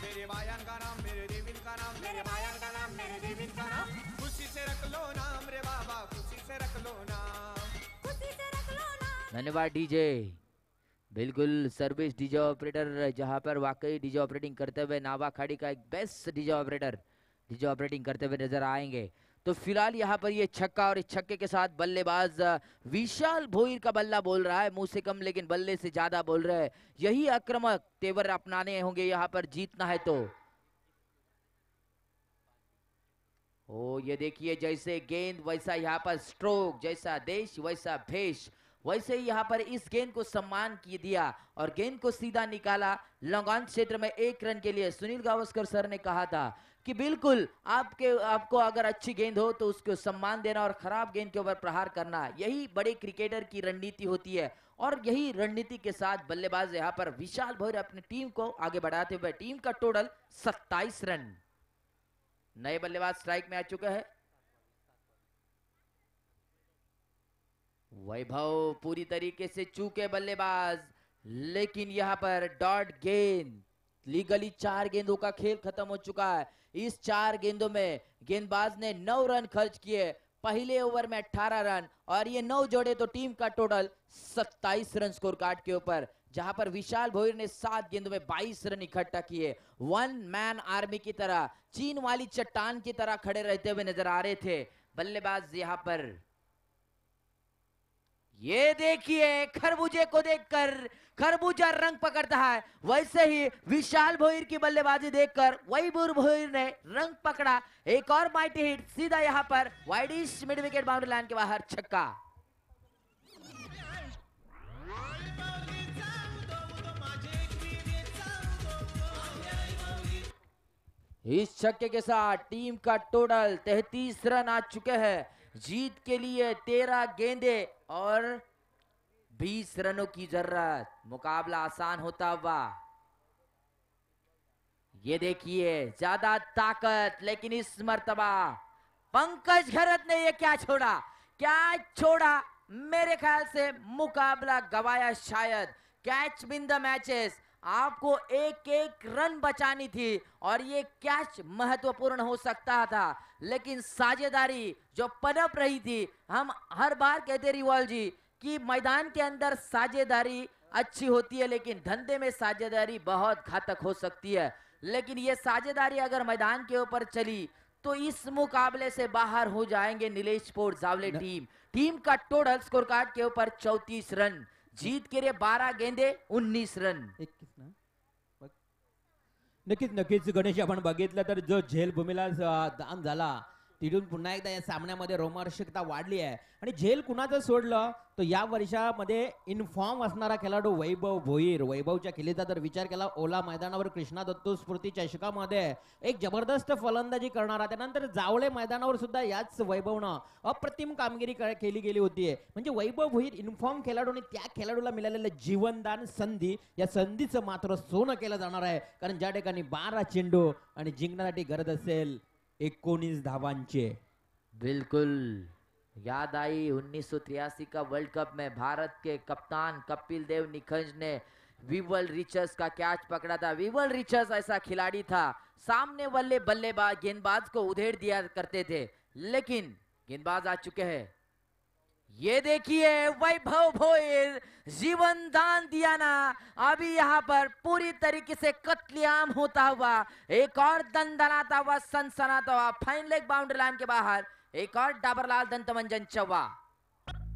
मेरे बायान का नाम, मेरे देवीन का नाम, मेरे बायान का नाम, मेरे देवीन का नाम। खुशी से रख लो नाम रे बाबा, खुशी से रख लो नाम, खुशी से रख लो ना। धन्यवाद डीजे। बिल्कुल सर्विस डीजे ऑपरेटर, जहां पर वाकई डीजे ऑपरेटिंग करते हुए नावा खाड़ी का एक best DJ operator DJ operating करते हुए नजर आएंगे। तो फिलहाल यहाँ पर ये छक्का, और इस छक्के के साथ बल्लेबाज विशाल भोईर का बल्ला बोल रहा है, मुंह से कम लेकिन बल्ले से ज्यादा बोल रहे हैं। यही आक्रामक तेवर अपनाने होंगे यहाँ पर जीतना है तो। ओ ये देखिए, जैसे गेंद वैसा यहाँ पर स्ट्रोक, जैसा देश वैसा भेष। वैसे ही यहाँ पर इस गेंद को सम्मान किया दिया और गेंद को सीधा निकाला लॉन्ग क्षेत्र में 1 रन के लिए। सुनील गावस्कर सर ने कहा था कि बिल्कुल आपको अगर अच्छी गेंद हो तो उसको सम्मान देना और खराब गेंद के ऊपर प्रहार करना, यही बड़े क्रिकेटर की रणनीति होती है। और यही रणनीति के साथ बल्लेबाज यहाँ पर विशाल भोईर अपनी टीम को आगे बढ़ाते हुए टीम का टोटल 27 रन। नए बल्लेबाज स्ट्राइक में आ चुका है। वैभव पूरी तरीके से चूके बल्लेबाज, लेकिन यहाँ पर डॉट गेंद, लीगली 4 गेंदों का खेल खत्म हो चुका है। इस 4 गेंदों में गेंदबाज ने 9 रन खर्च किए, पहले ओवर में 18 रन, और ये 9 जोड़े तो टीम का टोटल 27 रन स्कोर कार्ड के ऊपर। जहां पर विशाल भोईर ने 7 गेंदों में 22 रन इकट्ठा किए। 1 मैन आर्मी की तरह, चीन वाली चट्टान की तरह खड़े रहते हुए नजर आ रहे थे बल्लेबाज यहाँ पर। ये देखिए, खरबूजे को देखकर खरबूजा रंग पकड़ता है, वैसे ही विशाल भोईर की बल्लेबाजी देखकर वैभव भोईर ने रंग पकड़ा। एक और माइटी हिट सीधा यहाँ पर wideish mid wicket boundary line के बाहर, छक्का। इस छक्के के साथ टीम का टोटल 33 रन आ चुके हैं। जीत के लिए 13 गेंदे और 20 रनों की जरूरत। मुकाबला आसान होता हुआ, ये देखिए ज्यादा ताकत, लेकिन इस मर्तबा पंकज घरत ने ये क्या छोड़ा, मेरे ख्याल से मुकाबला गवाया शायद। कैच विन द मैचेस, आपको एक एक रन बचानी थी और ये कैच महत्वपूर्ण हो सकता था, लेकिन साझेदारी जो पनप रही थी, हम हर बार कहते रिवाल जी कि मैदान के अंदर साझेदारी अच्छी होती है, लेकिन धंधे में साझेदारी बहुत घातक हो सकती है। लेकिन ये साझेदारी अगर मैदान के ऊपर चली तो इस मुकाबले से बाहर हो जाएंगे नीलेश स्पोर्ट्स जावले टीम का टोटल स्कोर कार्ड के ऊपर 34 रन। जीत के लिए 12 गेंदे 19 रन। नक्कीच गणेश, आपण बघितलं तर जो झेल भूमीला दान झाला तिथून पुन्हा एकदा या सामन्यामध्ये रोमहर्षकता वाढली आहे आणि झेल कुणाचं सोडलं तर या वर्षामध्ये इनफॉर्म असणारा खेळाडू वैभव भोईर. वैभवच्या खेळीचा जर विचार केला ओला मैदानावर कृष्णा दत्तो स्फूर्ती चषकामध्ये एक जबरदस्त फलंदाजी करणारा, त्यानंतर जावळे मैदानावर सुद्धा याच वैभवनं अप्रतिम कामगिरी केली गेली होती. म्हणजे वैभव भोईर इन्फॉर्म खेळाडू आणि त्या खेळाडूला मिळालेलं जीवनदान संधी, या संधीचं मात्र सोनं केलं जाणार आहे. कारण ज्या ठिकाणी 12 चेंडू आणि जिंकण्यासाठी गरज असेल 19 धावांचे. बिल्कुल याद आई 1983 का वर्ल्ड कप में भारत के कप्तान कपिल देव निखंज ने विवल रिचर्स का कैच पकड़ा था. विवल रिचर्स ऐसा खिलाड़ी था, सामने वाले बल्लेबाज गेंदबाज को उधेड़ दिया करते थे, लेकिन गेंदबाज आ चुके हैं. ये देखिए वैभव भोईर जीवन दान दिया ना. अभी यहाँ पर पूरी तरीके से कत्लेआम होता हुआ, एक और दंदनाता हुआ, सनसनाता हुआ, फाइन लेग बाउंड्री लाइन के बाहर एक और डाबरलाल दंतमंजन चौवा.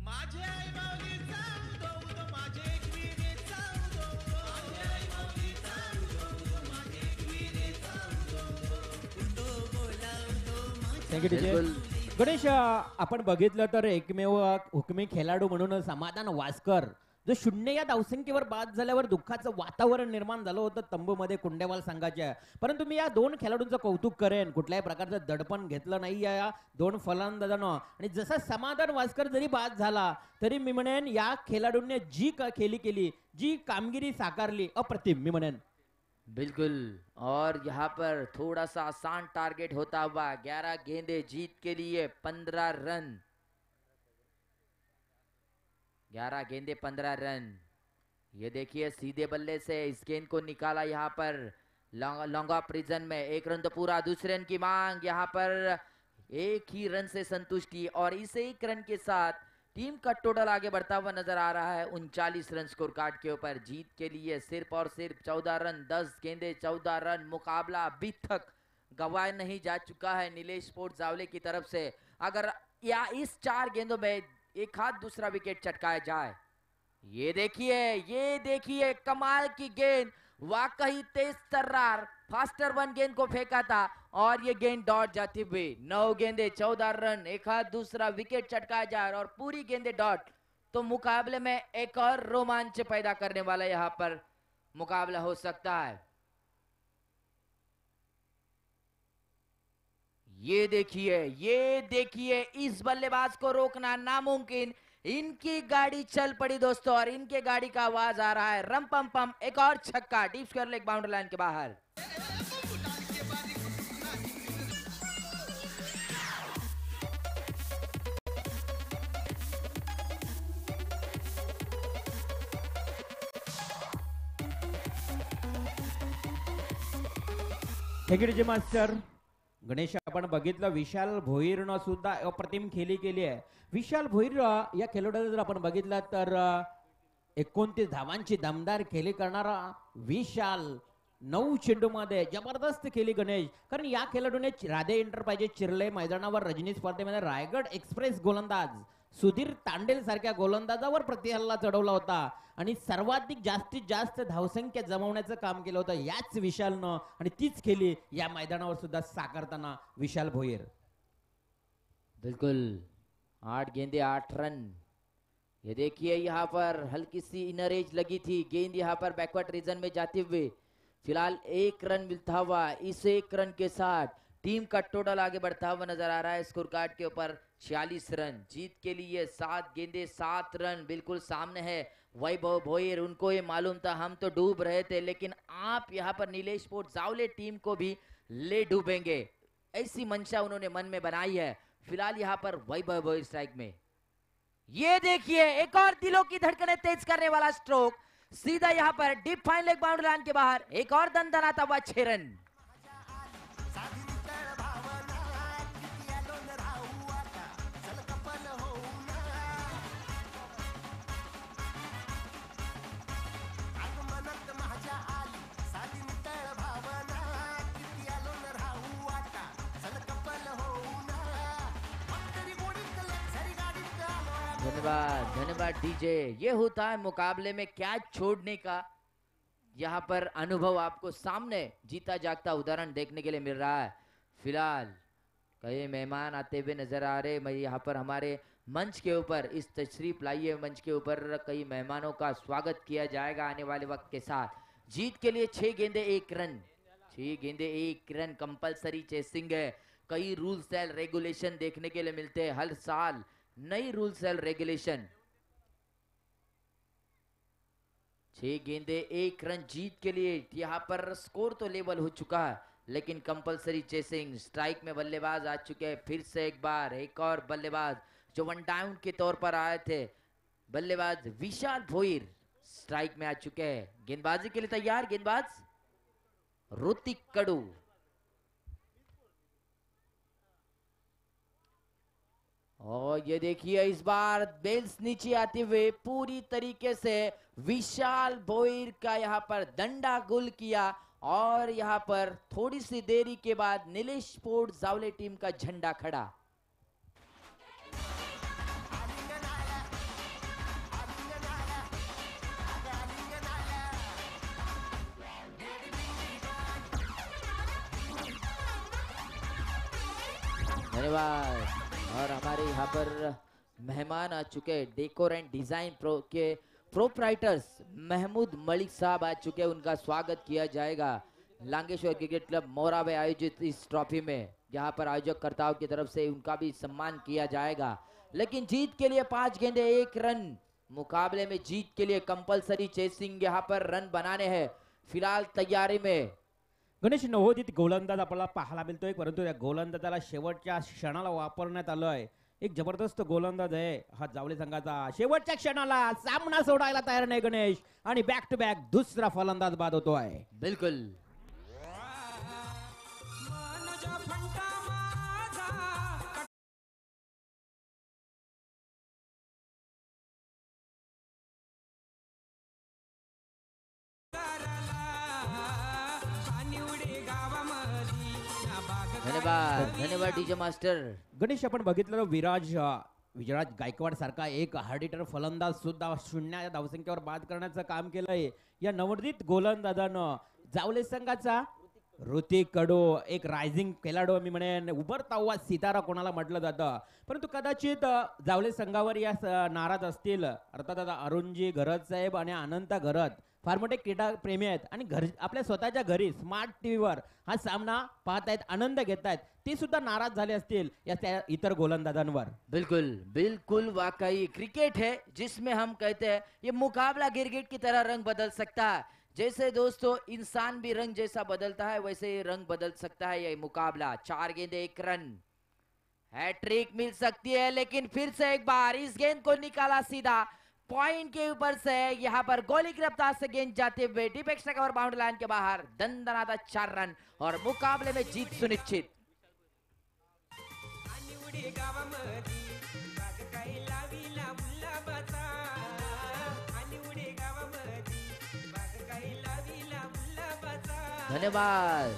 माझे आई माऊलीचा उदो माझे एकविरेचा उदो माझे आई माऊलीचा उदो माझे एकविरेचा उदो बोला उदो माझे. Thank you teacher. बिल्कुल. गणेश, आपण बघितलं तर एकमेव हुकमी खेळाडू म्हणून समाधान वासकर जो 0 या धावसंख्येवर बाद झाल्यावर दुःखाचं वातावरण निर्माण झालं होतं तंबूमध्ये कुंडेवाल संघाच्या. परंतु मी या 2 खेळाडूंचं कौतुक करेन, कुठल्याही प्रकारचं दडपण घेतलं नाही या 2 फलंदाजांना. आणि जसा समाधान वासकर जरी बाद झाला तरी मी म्हणेन या खेळाडूंनी जी खेळी केली, जी कामगिरी साकारली, अप्रतिम मी म्हणेन. बिल्कुल. और यहाँ पर थोड़ा सा आसान टारगेट होता हुआ 11 गेंदे जीत के लिए 15 रन. 11 गेंदे 15 रन. ये देखिए सीधे बल्ले से इस गेंद को निकाला यहाँ पर लॉन्गा प्रिजन में. 1 रन तो पूरा. दूसरे रन की मांग यहाँ पर 1 ही रन से संतुष्टि, और इस 1 रन के साथ टीम का टोटल आगे बढ़ता हुआ नजर आ रहा है 39 रन स्कोर कार्ड के ऊपर. जीत के लिए सिर्फ और सिर्फ 14 रन, 10 गेंदे 14 रन. मुकाबला अभी तक गंवाया नहीं जा चुका है नीलेश स्पोर्ट्स जावले की तरफ से. अगर या इस 4 गेंदों में एक हाथ दूसरा विकेट चटकाया जाए. ये देखिए कमाल की गेंद, वाकई तेज तर्रार फास्टर 1 गेंद को फेंका था और ये गेंद डॉट जाती हुई. 9 गेंदे 14 रन, एक हाथ दूसरा विकेट चटकाया जाए और पूरी गेंदे डॉट. तो मुकाबले में एक और रोमांच पैदा करने वाला यहाँ पर मुकाबला हो सकता है. ये देखिए इस बल्लेबाज को रोकना नामुमकिन. इनकी गाड़ी चल पड़ी दोस्तों, और इनके गाड़ी का आवाज आ रहा है रम पम पम. एक और छक्का deep square leg boundary line के बाहर. Thank you teacher master. गणेश, आपण बघितलं विशाल भोईरनं सुद्धा अप्रतिम खेळी केली आहे. विशाल भोईर या खेळाडूला जर आपण बघितलं तर 29 धावांची दमदार खेळी करणारा विशाल 9 चेंडूमध्ये जबरदस्त खेळी गणेश. कारण या खेळाडूने राधे एंटरप्राइजेस चिरले मैदानावर रजनी स्पर्धेमध्ये रायगड एक्सप्रेस गोलंदाज सुधीर तांडेल सारख्या गोलंदाजावर प्रतिहल्ला चढवला होता आणि सर्वाधिक जास्तीत जास्त धावसंख्या जमवण्याचं काम केलं होतं याच विशालनं, आणि तीच खेळी या मैदानावर सुद्धा साकारताना विशाल भोईर. बिल्कुल. 8 गेंदे 8 रन. ये देखिए यहाँ पर हल्की सी इनर एज लगी थी, गेंद यहाँ पर बैकवर्ड रीजन में जाते हुए फिलहाल 1 रन मिलता हुआ. इस 1 रन के साथ टीम का टोटल आगे बढ़ता हुआ नजर आ रहा है स्कोर कार्ड के ऊपर 46 रन. जीत के लिए 7 गेंदे 7 रन. बिल्कुल सामने है वैभव भोईर. उनको ये मालूम था हम तो डूब रहे थे, लेकिन आप यहाँ पर नीलेश स्पोर्ट्स जावले टीम को भी ले डूबेंगे, ऐसी मंशा उन्होंने मन में बनाई है. फिलहाल यहाँ पर वैभव भोईर स्ट्राइक में. ये देखिए एक और दिलों की धड़कनें तेज करने वाला स्ट्रोक, सीधा यहाँ पर deep fine leg boundary line के बाहर. एक और दंदनाता हुआ 6 रन. धन्यवाद डीजे. ये होता है मुकाबले में कैच छोड़ने का यहाँ पर अनुभव. आपको सामने जीता जागता उदाहरण देखने के लिए मिल रहा है. फिलहाल कई मेहमान आते हुए नजर आ रहे। मैं यहाँ पर हमारे मंच के ऊपर इस तशरीफ लाइए मंच के ऊपर कई मेहमानों का स्वागत किया जाएगा आने वाले वक्त के साथ। जीत के लिए 6 गेंदे 1 रन, 6 गेंदे 1 रन कंपलसरी चेसिंग है। कई रूल्स एंड रेगुलेशन देखने के लिए मिलते हैं हर साल, नई रूल्स एंड रेगुलेशन। 6 गेंदे 1 रन जीत के लिए। यहाँ पर स्कोर तो लेवल हो चुका है लेकिन कंपलसरी चेसिंग। स्ट्राइक में बल्लेबाज आ चुके हैं। फिर से एक बार एक और बल्लेबाज जो वन डाउन के तौर पर आए थे, बल्लेबाज विशाल भोईर स्ट्राइक में आ चुके हैं। गेंदबाजी के लिए तैयार गेंदबाज ऋतिक कडू। और ये देखिए इस बार बेल्स नीचे आते हुए पूरी तरीके से विशाल भोईर का यहाँ पर डंडा गुल किया और यहाँ पर थोड़ी सी देरी के बाद नीलेश स्पोर्ट्स जावले टीम का झंडा खड़ा। धन्यवाद। और हमारे यहाँ पर मेहमान आ चुके हैं डेकोर एंड डिजाइन प्रो के प्रोप्राइटर्स महमूद मलिक साहब आ चुके हैं। उनका स्वागत किया जाएगा लांगेश्वर क्रिकेट क्लब मोरा में आयोजित इस ट्रॉफी में। यहाँ पर आयोजककर्ताओं की तरफ से उनका भी सम्मान किया जाएगा। लेकिन जीत के लिए 5 गेंदे 1 रन मुकाबले में जीत के लिए कंपलसरी चेसिंग यहाँ पर रन बनाने हैं फिलहाल तैयारी में। गणेश नवोदित गोलंदाज आपल्याला पाहायला मिळतोय, परंतु त्या गोलंदाजाला शेवटच्या क्षणाला वापरण्यात आलंय। एक जबरदस्त गोलंदाज आहे हा जावले संघाचा। शेवटच्या क्षणाला सामना सोडायला तयार नाही गणेश आणि बॅक टू बॅक दुसरा फलंदाज बाद होतोय। बिल्कुल मन जो फंटा माझा आणि उडे गावामधी ना बाग धन्यवाद धन्यवाद डीजे मास्टर। गणेश आपण बघितलं विजयराज गायकवाड सारखा एक हार्ड हिटर फलंदाज सुद्धा शून्य धावसंख्येवर बाद करण्याचं काम केलंय या नवोदित गोलंदाजानं। जावले संघाचा ऋतिक कडू एक रायझिंग खेळाडू मी म्हणेन, उभरता हुआ सितारा कोणाला म्हटलं जातं, परंतु कदाचित जावले संघावर या नाराज असतील। अर्थात आता अरुणजी घरत साहेब आणि अनंता घरत फार मोठे क्रीडा प्रेमी आहेत आणि आपल्या स्वतःच्या घरी स्मार्ट टीव्हीवर हा सामना पाहतायत, आनंद घेतायत, ते सुद्धा नाराज झाले असतील या त्या इतर गोलंदाजांवर। बिल्कुल बिल्कुल वाकई क्रिकेट है जिसमें हम कहते हैं ये मुकाबला गिरगिट की तरह रंग बदल सकता है। जैसे दोस्तों इंसान भी रंग जैसा बदलता है वैसे ही रंग बदल सकता है ये मुकाबला। 4 गेंदे 1 रन, हैट्रिक मिल सकती है लेकिन फिर से एक बार इस गेंद को निकाला सीधा पॉइंट के ऊपर से। यहाँ पर गोली की रफ्तार से गेंद जाते हुए deep extra cover boundary line के बाहर दंदनाता 4 रन और मुकाबले में जीत सुनिश्चित। आणि उडे गावामधी बाग काही लाविला गुलाबाचा आणि उडे गावामधी बाग काही लाविला गुलाबाचा। धन्यवाद।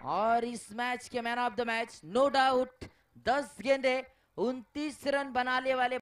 और इस मैच के man of the match no doubt 10 गेंदे 29 रन बनाने वाले